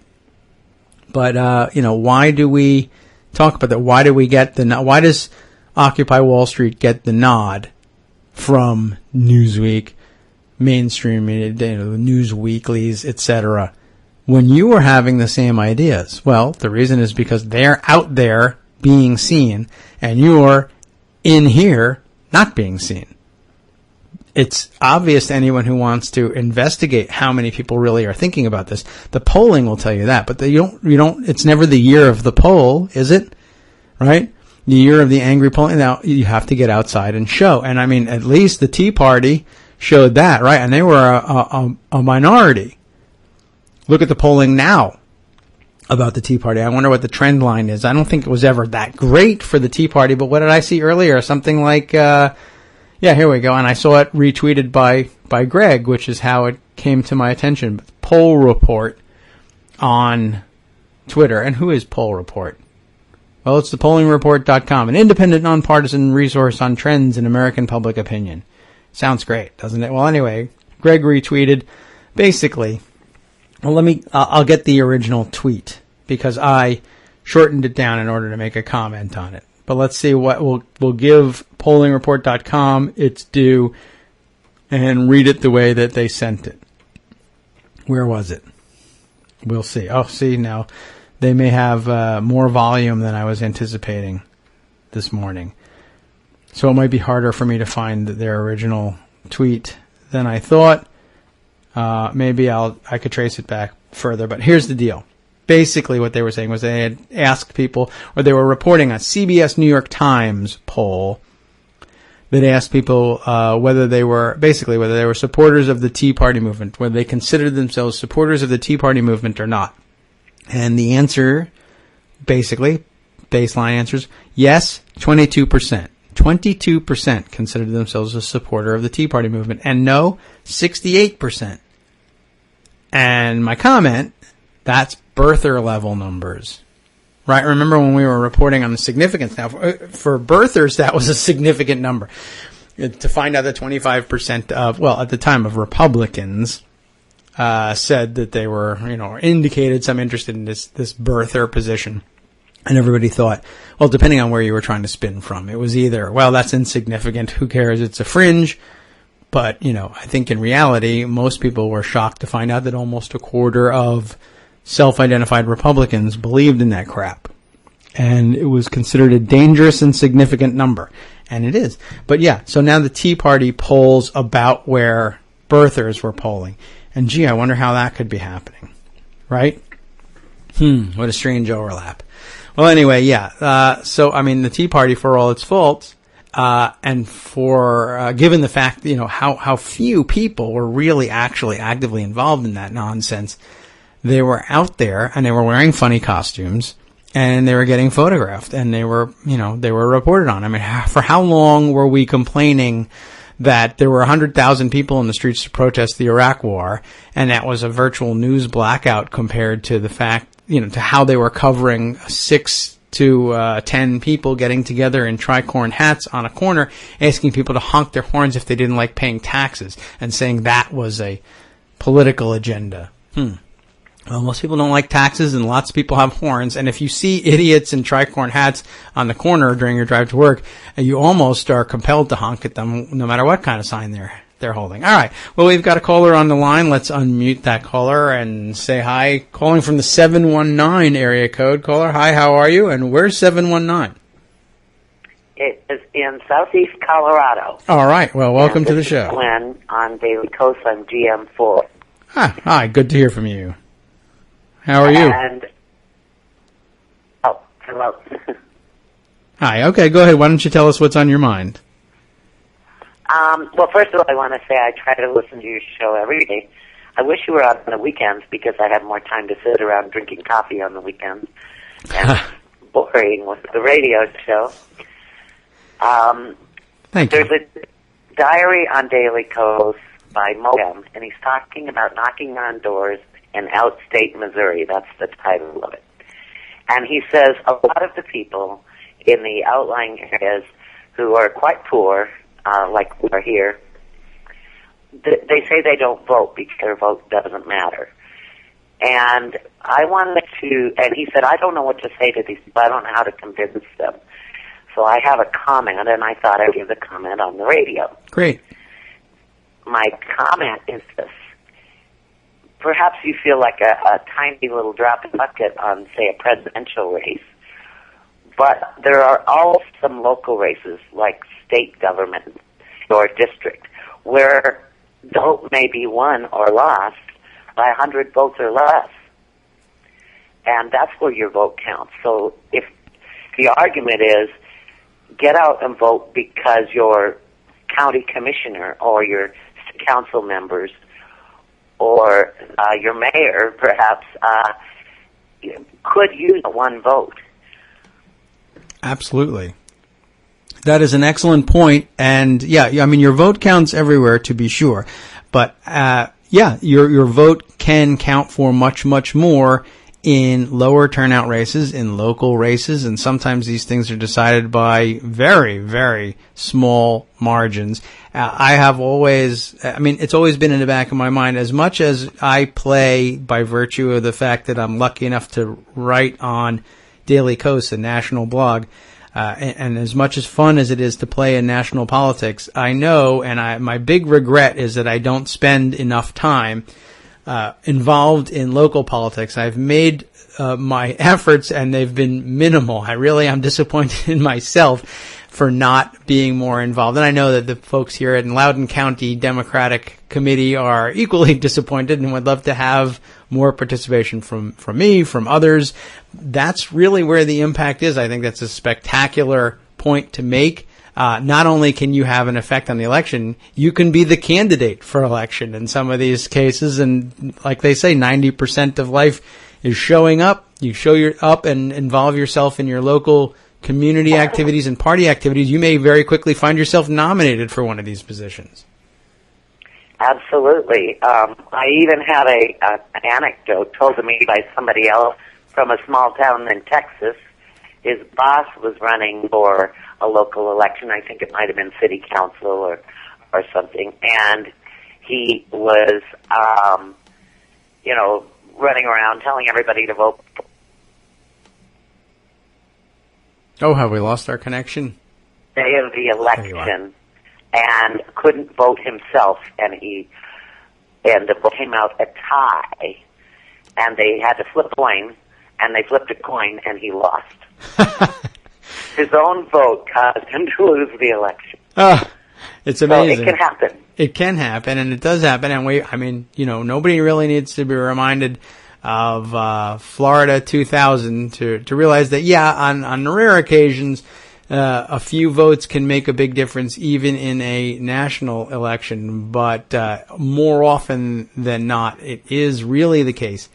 But, why do we talk about that? Why do we get why does Occupy Wall Street get the nod from Newsweek, mainstream media, the news weeklies, etc., when you were having the same ideas? Well, the reason is because they're out there being seen, and you're in here not being seen. It's obvious to anyone who wants to investigate how many people really are thinking about this. The polling will tell you that, but you don't. It's never the year of the poll, is it? Right? The year of the angry polling. Now you have to get outside and show. And at least the Tea Party showed that, right? And they were a minority. Look at the polling now about the Tea Party. I wonder what the trend line is. I don't think it was ever that great for the Tea Party, but what did I see earlier? Something like, here we go. And I saw it retweeted by Greg, which is how it came to my attention. Poll Report on Twitter. And who is Poll Report? Well, it's thepollingreport.com, an independent, nonpartisan resource on trends in American public opinion. Sounds great, doesn't it? Well, anyway, Greg retweeted. Basically, I'll get the original tweet because I shortened it down in order to make a comment on it. But let's see what we'll give pollingreport.com its due and read it the way that they sent it. Where was it? We'll see. Oh, see, now they may have more volume than I was anticipating this morning. So it might be harder for me to find their original tweet than I thought. Maybe I could trace it back further. But here's the deal. Basically what they were saying was they had asked people, or they were reporting a CBS New York Times poll that asked people whether they were supporters of the Tea Party movement, whether they considered themselves supporters of the Tea Party movement or not. And the answer, basically, baseline answers, yes, 22%. 22% considered themselves a supporter of the Tea Party movement, and no, 68%. And my comment, that's birther level numbers. Right? Remember when we were reporting on the significance? Now, for birthers, that was a significant number. To find out that 25% of, at the time of Republicans, said that they were, or indicated some interest in this birther position. And everybody thought, well, depending on where you were trying to spin from, it was either, well, that's insignificant, who cares, it's a fringe. But, I think in reality, most people were shocked to find out that almost a quarter of self-identified Republicans believed in that crap. And it was considered a dangerous and significant number. And it is. But yeah, so now the Tea Party polls about where birthers were polling. And gee, I wonder how that could be happening. Right? What a strange overlap. Well, anyway, yeah. So, the Tea Party, for all its faults, and for, given the fact, how few people were really actually actively involved in that nonsense, they were out there and they were wearing funny costumes and they were getting photographed and they were reported on. For how long were we complaining that there were 100,000 people in the streets to protest the Iraq War, and that was a virtual news blackout compared to the fact, to how they were covering 6 to 10 people getting together in tricorn hats on a corner, asking people to honk their horns if they didn't like paying taxes, and saying that was a political agenda. Well, most people don't like taxes, and lots of people have horns. And if you see idiots in tricorn hats on the corner during your drive to work, you almost are compelled to honk at them, no matter what kind of sign they're holding. All right. Well, we've got a caller on the line. Let's unmute that caller and say hi. Calling from the 719 area code. Caller, hi. How are you? And where's 719? It is in southeast Colorado. All right. Well, welcome to the show. Glenn on Daily Coast on GM4. Hi. Good to hear from you. How are you? Hello. Hi. Okay, go ahead. Why don't you tell us what's on your mind? Well, first of all, I want to say I try to listen to your show every day. I wish you were out on the weekends because I have more time to sit around drinking coffee on the weekends and boring with the radio show. Thank you. There's a diary on Daily Coast by Modem, and he's talking about knocking on doors in outstate Missouri. That's the title of it. And he says a lot of the people in the outlying areas who are quite poor, like we're here, they say they don't vote because their vote doesn't matter. And I wanted to, and he said, I don't know what to say to these people. I don't know how to convince them. So I have a comment, and I thought I'd give the comment on the radio. Great. My comment is this. Perhaps you feel like a tiny little drop in the bucket on, say, a presidential race. But there are also some local races, like state government or district, where the vote may be won or lost by 100 votes or less. And that's where your vote counts. So if the argument is get out and vote because your county commissioner or your council members or your mayor, perhaps, could use one vote. Absolutely. That is an excellent point. And, your vote counts everywhere, to be sure. But, your vote can count for much, much more in lower turnout races, in local races, and sometimes these things are decided by very, very small margins. I have always, it's always been in the back of my mind, as much as I play by virtue of the fact that I'm lucky enough to write on Daily Coast, a national blog, and as much as fun as it is to play in national politics, I know, and my big regret is that I don't spend enough time involved in local politics. I've made my efforts, and they've been minimal. I really am disappointed in myself for not being more involved. And I know that the folks here in Loudoun County Democratic Committee are equally disappointed and would love to have more participation from me, from others. That's really where the impact is. I think that's a spectacular point to make. Not only can you have an effect on the election, you can be the candidate for election in some of these cases. And like they say, 90% of life is showing up. You show up and involve yourself in your local community activities and party activities. You may very quickly find yourself nominated for one of these positions. Absolutely. I even had an anecdote told to me by somebody else from a small town in Texas. His boss was running for a local election. I think it might have been city council or something. And he was, running around telling everybody to vote. Oh, have we lost our connection? Day of the election, and couldn't vote himself, and the vote came out a tie, and they had to flip a coin, and they flipped a coin, and he lost. His own vote caused him to lose the election. It's amazing. So it can happen. It can happen, and it does happen. And nobody really needs to be reminded of Florida 2000 to realize that, on rare occasions, a few votes can make a big difference even in a national election. But more often than not, it is really the case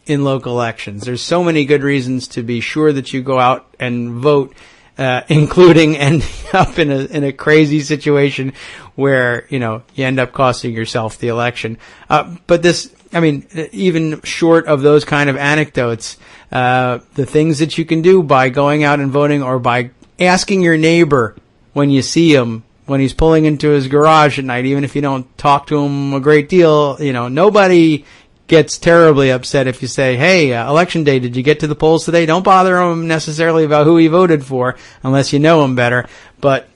in local elections. There's so many good reasons to be sure that you go out and vote, including ending up in a crazy situation where, you end up costing yourself the election. But this, even short of those kind of anecdotes, the things that you can do by going out and voting, or by asking your neighbor when you see him, when he's pulling into his garage at night, even if you don't talk to him a great deal, nobody gets terribly upset if you say, hey, election day, did you get to the polls today? Don't bother him necessarily about who he voted for unless you know him better. But,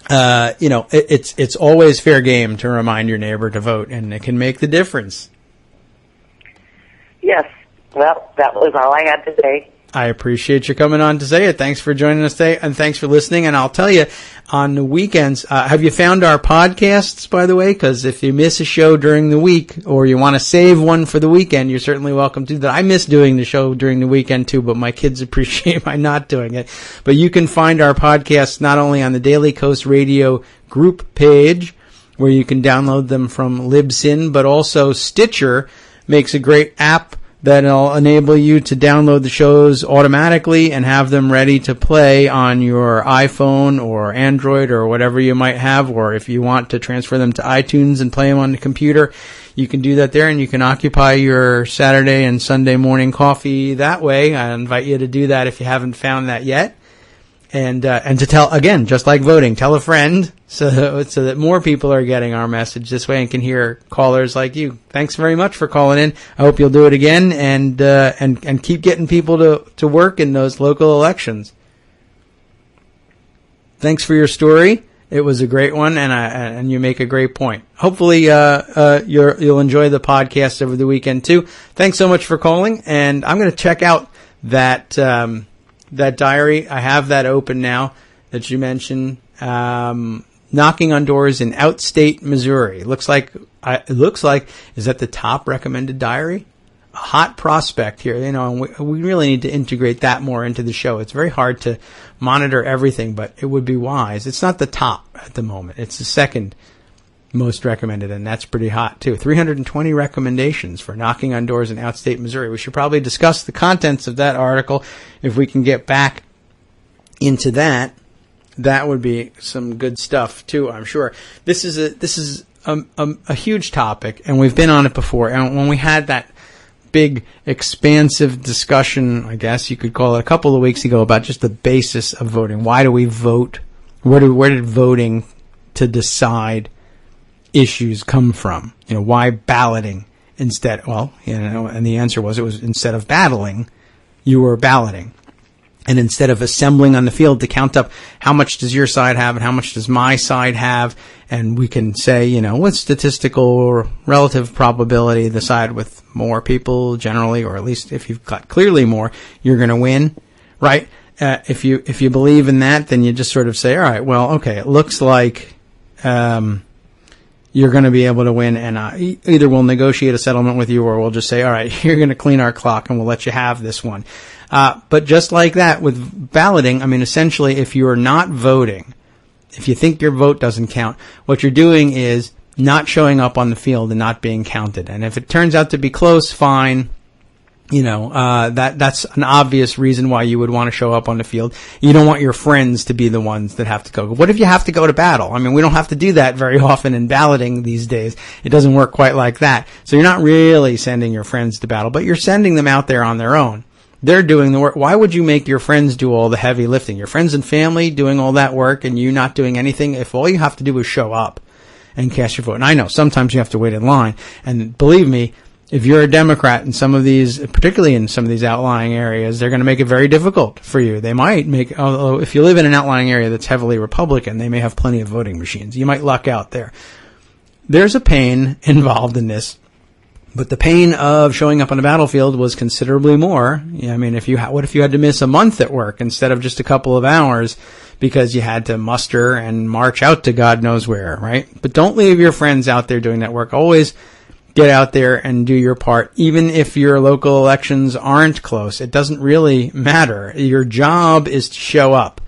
it's always fair game to remind your neighbor to vote, and it can make the difference. Yes. Well, that was all I had today. I appreciate you coming on to say it. Thanks for joining us today, and thanks for listening. And I'll tell you, on the weekends, have you found our podcasts, by the way? Because if you miss a show during the week, or you want to save one for the weekend, you're certainly welcome to do that. I miss doing the show during the weekend, too, but my kids appreciate my not doing it. But you can find our podcasts not only on the Daily Coast Radio group page, where you can download them from Libsyn, but also Stitcher makes a great app that'll enable you to download the shows automatically and have them ready to play on your iPhone or Android or whatever you might have. Or if you want to transfer them to iTunes and play them on the computer, you can do that there, and you can occupy your Saturday and Sunday morning coffee that way. I invite you to do that if you haven't found that yet. And to tell, again, just like voting, tell a friend so that more people are getting our message this way and can hear callers like you. Thanks very much for calling in. I hope you'll do it again and keep getting people to work in those local elections. Thanks for your story. It was a great one, and you make a great point. Hopefully, you'll enjoy the podcast over the weekend too. Thanks so much for calling, and I'm going to check out that diary. I have that open now that you mentioned. Knocking on Doors in Outstate Missouri. It looks like is that the top recommended diary? A hot prospect here, and we really need to integrate that more into the show. It's very hard to monitor everything, but it would be wise. It's not the top at the moment. It's the second most recommended, and that's pretty hot too. 320 recommendations for Knocking on Doors in Outstate Missouri. We should probably discuss the contents of that article if we can get back into that. That would be some good stuff too, I'm sure. This is a huge topic, and we've been on it before. And when we had that big, expansive discussion, I guess you could call it, a couple of weeks ago about just the basis of voting. Why do we vote? Where did voting to decide issues come from? Why balloting instead? Well, and the answer was, it was instead of battling, you were balloting. And instead of assembling on the field to count up how much does your side have and how much does my side have, and we can say, with statistical or relative probability, the side with more people generally, or at least if you've got clearly more, you're going to win, right? If you believe in that, then you just sort of say, all right, well, okay, it looks like you're going to be able to win, and either we'll negotiate a settlement with you, or we'll just say, all right, you're going to clean our clock and we'll let you have this one. But just like that with balloting, essentially, if you're not voting, if you think your vote doesn't count, what you're doing is not showing up on the field and not being counted. And if it turns out to be close, fine. That's an obvious reason why you would want to show up on the field. You don't want your friends to be the ones that have to go. What if you have to go to battle? We don't have to do that very often in balloting these days. It doesn't work quite like that. So you're not really sending your friends to battle, but you're sending them out there on their own. They're doing the work. Why would you make your friends do all the heavy lifting? Your friends and family doing all that work and you not doing anything, if all you have to do is show up and cast your vote. And I know sometimes you have to wait in line. And believe me, if you're a Democrat in some of these, particularly in some of these outlying areas, they're going to make it very difficult for you. They might make, although if you live in an outlying area that's heavily Republican, they may have plenty of voting machines. You might luck out there. There's a pain involved in this, but the pain of showing up on the battlefield was considerably more. I mean, what if you had to miss a month at work instead of just a couple of hours because you had to muster and march out to God knows where, right? But don't leave your friends out there doing that work. Always get out there and do your part. Even if your local elections aren't close, it doesn't really matter. Your job is to show up.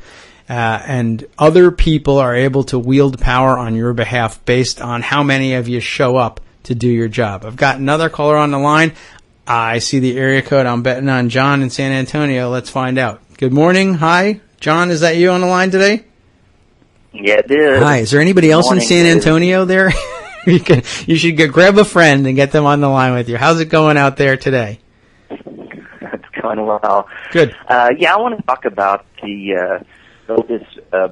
And other people are able to wield power on your behalf based on how many of you show up to do your job. I've got another caller on the line. I see the area code. I'm betting on John in San Antonio. Let's find out. Good morning. Hi. John, is that you on the line today? Yeah, it is. Hi. Is there anybody else in San Antonio there? You should grab a friend and get them on the line with you. How's it going out there today? It's going well. Good. Yeah, I want to talk about this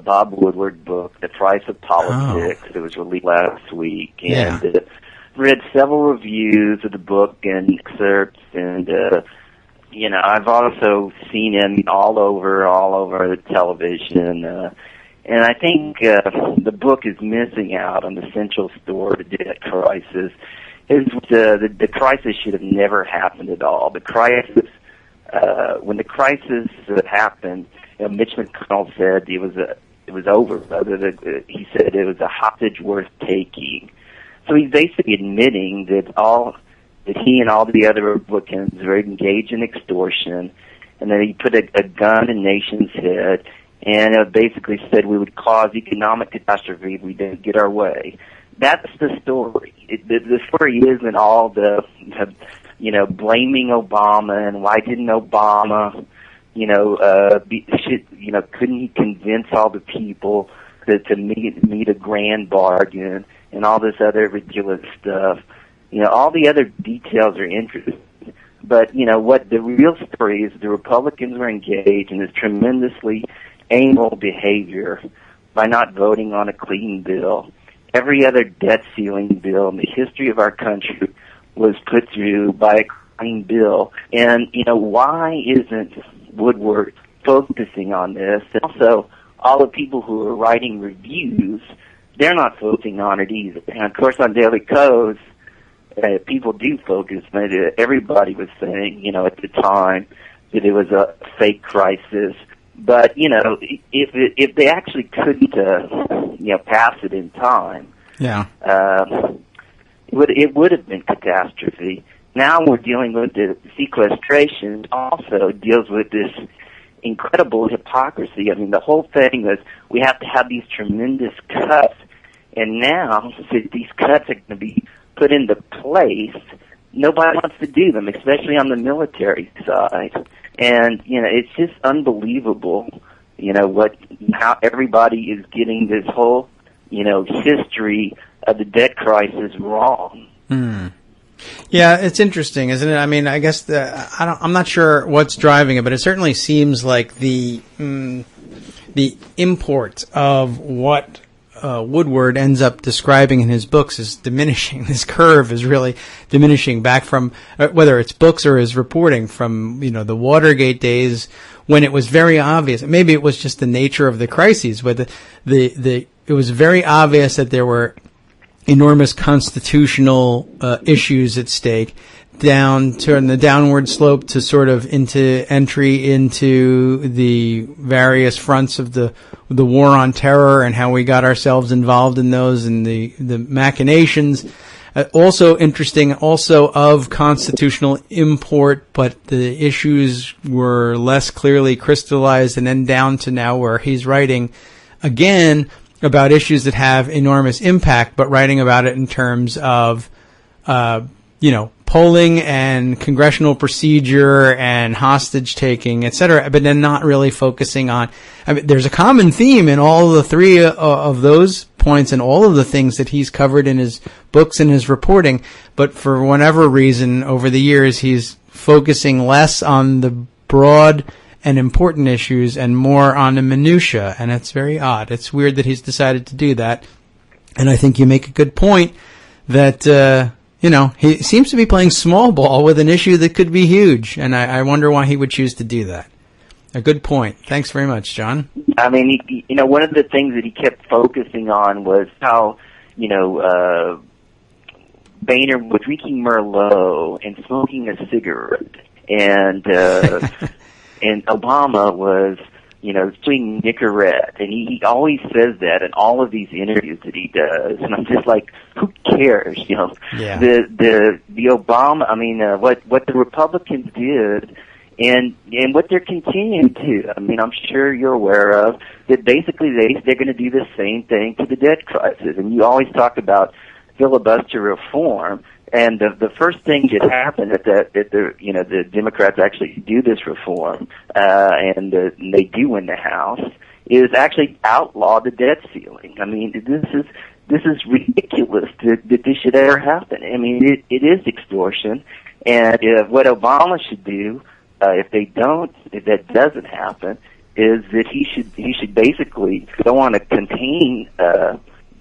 Bob Woodward book, The Price of Politics. It was released last week, and read several reviews of the book and excerpts, and I've also seen him all over the television. And I think the book is missing out on the central story of the debt crisis. The crisis should have never happened at all. The crisis, when the crisis happened, Mitch McConnell said it was over. He said it was a hostage worth taking. So he's basically admitting that he and all the other Republicans were engaged in extortion, and that he put a gun in the nation's head. And it basically said we would cause economic catastrophe if we didn't get our way. That's the story. The story isn't all the blaming Obama and why didn't Obama, couldn't he convince all the people to meet a grand bargain and all this other ridiculous stuff. All the other details are interesting. But, what the real story is, the Republicans were engaged in this tremendously amoral behavior by not voting on a clean bill. Every other debt ceiling bill in the history of our country was put through by a clean bill. And, why isn't Woodward focusing on this? And also, all the people who are writing reviews, they're not focusing on it either. And, of course, on Daily Codes, people do focus. Everybody was saying, at the time that it was a fake crisis. But, if they actually couldn't, pass it in time, it would have been catastrophe. Now we're dealing with the sequestration, also deals with this incredible hypocrisy. I mean, the whole thing is we have to have these tremendous cuts, and now since these cuts are going to be put into place, nobody wants to do them, especially on the military side. And, it's just unbelievable, how everybody is getting this whole, history of the debt crisis wrong. Yeah, it's interesting, isn't it? I mean, I guess I'm not sure what's driving it, but it certainly seems like the import of what Woodward ends up describing in his books is diminishing. This curve is really diminishing back from whether it's books or his reporting from the Watergate days when it was very obvious. Maybe it was just the nature of the crises, but it was very obvious that there were enormous constitutional issues at stake, down turn the downward slope to sort of entry into the various fronts of the war on terror and how we got ourselves involved in those and the machinations. Also interesting, also of constitutional import, but the issues were less clearly crystallized, and then down to now where he's writing again about issues that have enormous impact, but writing about it in terms of, polling and congressional procedure and hostage taking, et cetera, but then not really focusing on, there's a common theme in all the three of those points and all of the things that he's covered in his books and his reporting, but for whatever reason over the years he's focusing less on the broad and important issues and more on the minutia, and it's very odd. It's weird that he's decided to do that, and I think you make a good point that he seems to be playing small ball with an issue that could be huge, and I wonder why he would choose to do that. A good point. Thanks very much, John. I mean, one of the things that he kept focusing on was how, Boehner was drinking Merlot and smoking a cigarette, and and Obama was, doing Nicorette, and he always says that in all of these interviews that he does, and I'm just like, who cares, Yeah. The Obama, what the Republicans did, and what they're continuing to, I'm sure you're aware of, that basically they're going to do the same thing to the debt crisis, and you always talk about filibuster reform, and the first thing that happened that the Democrats actually do this reform, and they do win the House, is actually outlaw the debt ceiling. This is ridiculous that this should ever happen. It is extortion, and what Obama should do, if that doesn't happen, is that he should basically go on a contain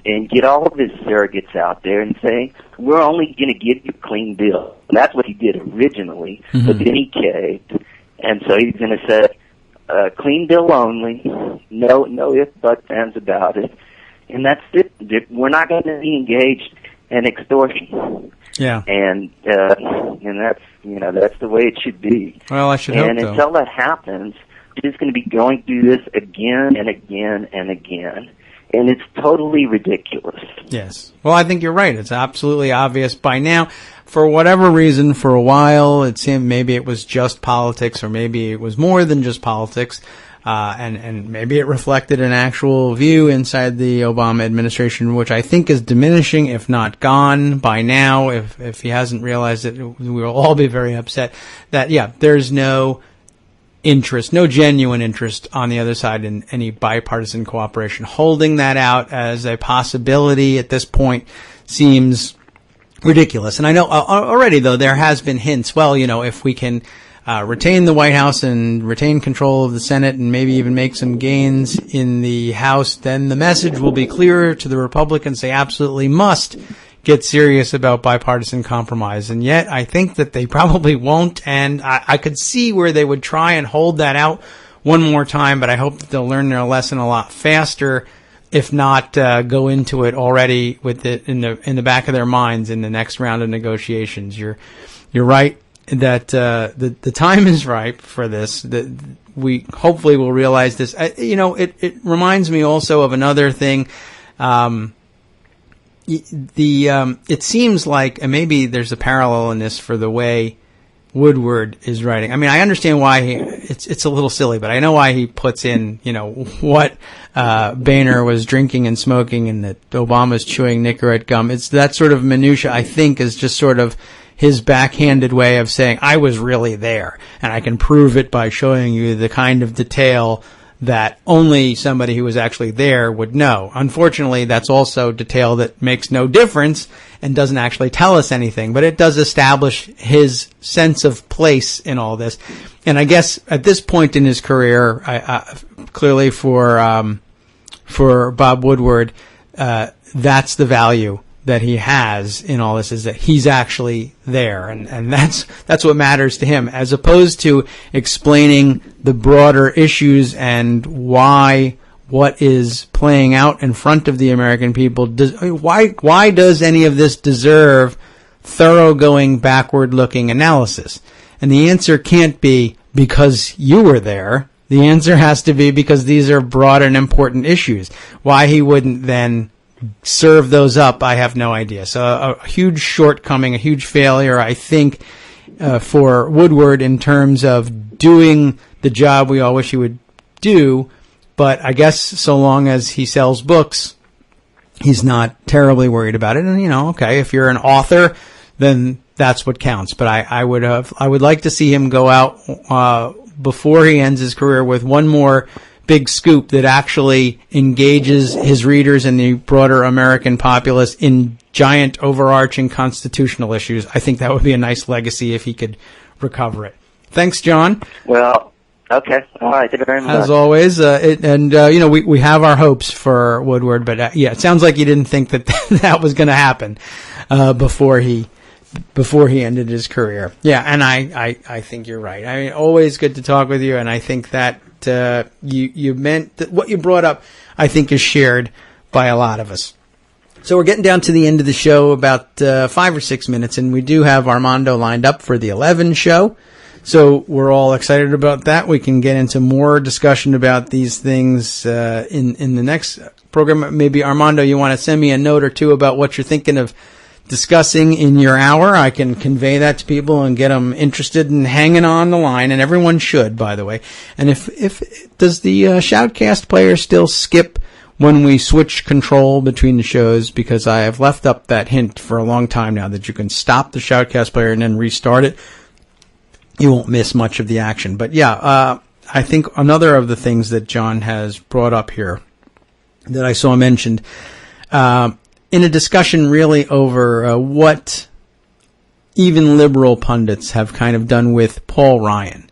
and get all of his surrogates out there and say, we're only going to give you a clean bill. And that's what he did originally, but then he caved. And so he's going to say, clean bill only, no ifs, buts, ands about it. And that's it. We're not going to be engaged in extortion. Yeah. And that's, that's the way it should be. Well, I should hope so. And until that happens, we're just going to be going through this again and again and again. And it's totally ridiculous. Yes. Well, I think you're right. It's absolutely obvious by now. For whatever reason, for a while, it seemed maybe it was just politics, or maybe it was more than just politics, and maybe it reflected an actual view inside the Obama administration, which I think is diminishing, if not gone by now. If he hasn't realized it, we'll all be very upset that, there's no genuine interest on the other side in any bipartisan cooperation. Holding that out as a possibility at this point seems ridiculous. And I know already, though, there has been hints, if we can retain the White House and retain control of the Senate and maybe even make some gains in the House, then the message will be clearer to the Republicans. They absolutely must get serious about bipartisan compromise. And yet I think that they probably won't, and I could see where they would try and hold that out one more time, but I hope that they'll learn their lesson a lot faster, if not go into it already with it in the back of their minds in the next round of negotiations. You're right that the time is ripe for this. That we hopefully will realize this. It reminds me also of another thing. It seems like, and maybe there's a parallel in this for the way Woodward is writing. I understand why it's a little silly, but I know why he puts in, what Boehner was drinking and smoking and that Obama's chewing Nicorette gum. It's that sort of minutia, I think, is just sort of his backhanded way of saying, I was really there, and I can prove it by showing you the kind of detail that only somebody who was actually there would know. Unfortunately, that's also detail that makes no difference and doesn't actually tell us anything, but it does establish his sense of place in all this. And I guess at this point in his career, clearly for Bob Woodward, that's the value that he has in all this, is that he's actually there, and that's what matters to him, as opposed to explaining the broader issues and why what is playing out in front of the American people. Why does any of this deserve thoroughgoing, backward-looking analysis? And the answer can't be because you were there. The answer has to be because these are broad and important issues. Why he wouldn't then serve those up, I have no idea. So a huge shortcoming, a huge failure, I think, for Woodward in terms of doing the job we all wish he would do. But I guess so long as he sells books, he's not terribly worried about it. And, okay, if you're an author, then that's what counts. But I would like to see him go out before he ends his career with one more big scoop that actually engages his readers and the broader American populace in giant overarching constitutional issues. I think that would be a nice legacy if he could recover it. Thanks, John. Well, okay. All right. Thank you very much. As always, we have our hopes for Woodward, but it sounds like you didn't think that that was going to happen before he before he ended his career. Yeah, and I think you're right. I mean, always good to talk with you, and I think that you meant that what you brought up, I think, is shared by a lot of us. So we're getting down to the end of the show, about 5 or 6 minutes, and we do have Armando lined up for the 11 show. So we're all excited about that. We can get into more discussion about these things in the next program. Maybe, Armando, you want to send me a note or two about what you're thinking of discussing in your hour. I can convey that to people and get them interested in hanging on the line, and everyone should, by the way. And if does the Shoutcast player still skip when we switch control between the shows? Because I have left up that hint for a long time now that you can stop the Shoutcast player and then restart it. You won't miss much of the action. But yeah, I think another of the things that John has brought up here that I saw mentioned in a discussion really over what even liberal pundits have kind of done with Paul Ryan,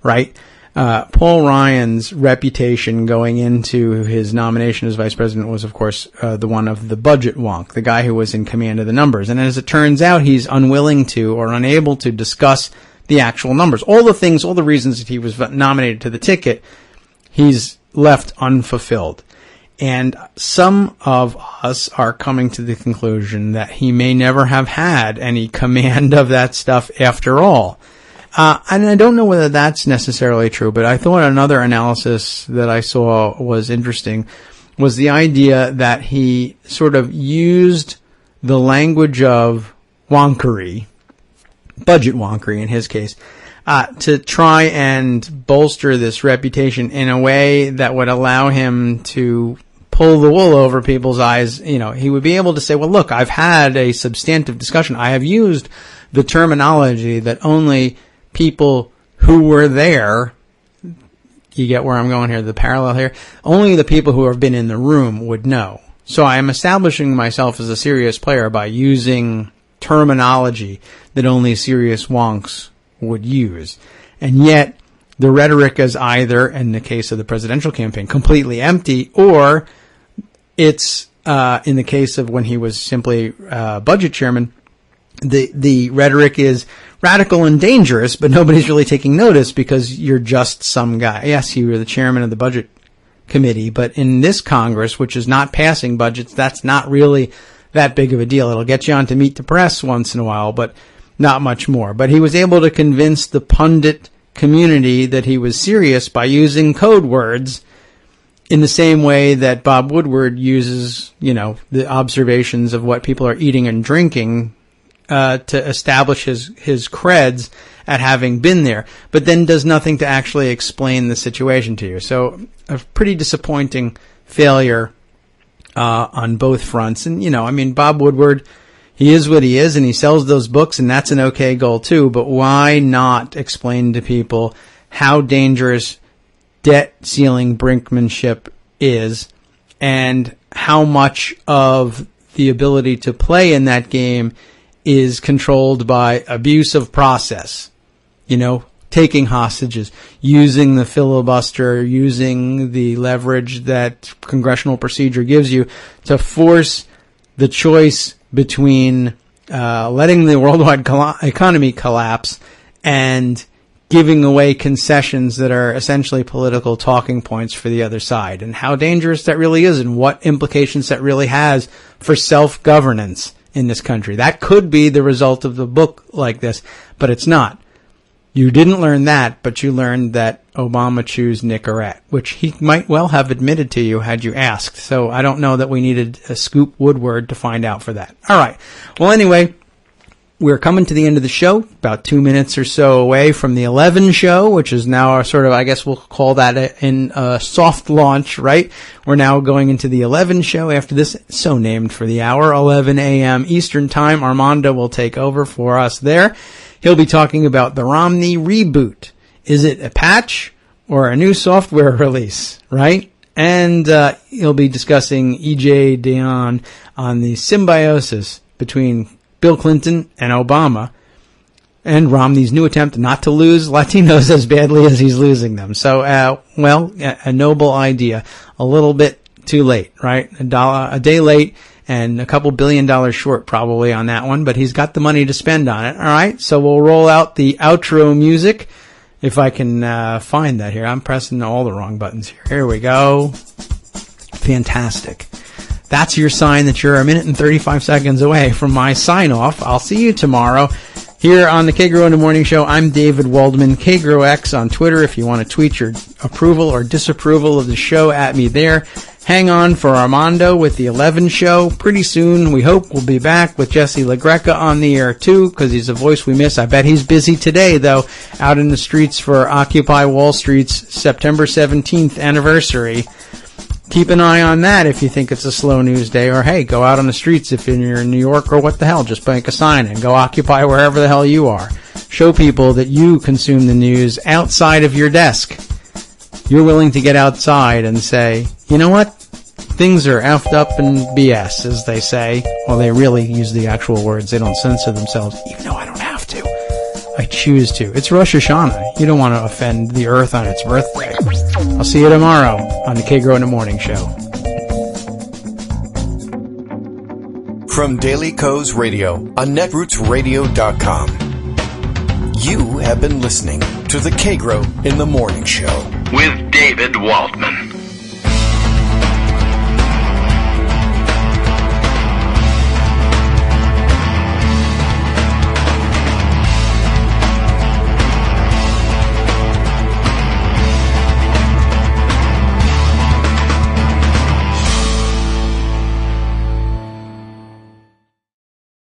right? Paul Ryan's reputation going into his nomination as vice president was, of course, the one of the budget wonk, the guy who was in command of the numbers. And as it turns out, he's unwilling to or unable to discuss the actual numbers. All the reasons that he was nominated to the ticket, he's left unfulfilled. And some of us are coming to the conclusion that he may never have had any command of that stuff after all. And I don't know whether that's necessarily true, but I thought another analysis that I saw was interesting was the idea that he sort of used the language of wonkery, budget wonkery in his case, to try and bolster this reputation in a way that would allow him to pull the wool over people's eyes. You know, he would be able to say, well, look, I've had a substantive discussion. I have used the terminology that only people who were there, you get where I'm going here, the parallel here, only the people who have been in the room would know. So I am establishing myself as a serious player by using terminology that only serious wonks would use. And yet, the rhetoric is either, in the case of the presidential campaign, completely empty, or it's, in the case of when he was simply budget chairman, the rhetoric is radical and dangerous, but nobody's really taking notice because you're just some guy. Yes, you were the chairman of the budget committee, but in this Congress, which is not passing budgets, that's not really that big of a deal. It'll get you on to Meet the Press once in a while, but not much more. But he was able to convince the pundit community that he was serious by using code words in the same way that Bob Woodward uses, the observations of what people are eating and drinking to establish his creds at having been there, but then does nothing to actually explain the situation to you. So a pretty disappointing failure on both fronts. And, Bob Woodward, he is what he is, and he sells those books, and that's an okay goal too, but why not explain to people how dangerous debt ceiling brinkmanship is and how much of the ability to play in that game is controlled by abuse of process, taking hostages, using the filibuster, using the leverage that congressional procedure gives you to force the choice between letting the worldwide economy collapse and giving away concessions that are essentially political talking points for the other side, and how dangerous that really is and what implications that really has for self-governance in this country. That could be the result of the book like this, but it's not. You didn't learn that, but you learned that Obama chews Nicorette, which he might well have admitted to you had you asked. So I don't know that we needed a Scoop Woodward to find out for that. All right. Well, anyway, we're coming to the end of the show, about 2 minutes or so away from the 11 show, which is now our sort of, I guess we'll call that in a soft launch, right? We're now going into the 11 show after this, so named for the hour, 11 a.m. Eastern Time. Armando will take over for us there. He'll be talking about the Romney reboot. Is it a patch or a new software release, right? And he'll be discussing E.J. Dionne on the symbiosis between Bill Clinton and Obama and Romney's new attempt not to lose Latinos as badly as he's losing them. So, a noble idea. A little bit too late, right? A day late and a couple $1 billion short probably on that one, but he's got the money to spend on it. All right, so we'll roll out the outro music. If I can find that here. I'm pressing all the wrong buttons here. Here we go. Fantastic. That's your sign that you're a minute and 35 seconds away from my sign-off. I'll see you tomorrow here on the Kagro in the Morning Show. I'm David Waldman, KagroX on Twitter. If you want to tweet your approval or disapproval of the show, at me there. Hang on for Armando with the 11 show. Pretty soon, we hope we'll be back with Jesse LaGreca on the air, too, because he's a voice we miss. I bet he's busy today, though, out in the streets for Occupy Wall Street's September 17th anniversary. Keep an eye on that if you think it's a slow news day, or hey, go out on the streets if you're in New York, or what the hell, just make a sign and go occupy wherever the hell you are. Show people that you consume the news outside of your desk. You're willing to get outside and say, you know what? Things are effed up and BS, as they say. Well, they really use the actual words. They don't censor themselves, even though I don't have to. I choose to. It's Rosh Hashanah. You don't want to offend the earth on its birthday. I'll see you tomorrow on the Kagro in the Morning Show. From Daily Kos Radio on netrootsradio.com. You have been listening to the Kagro in the Morning Show with David Waldman.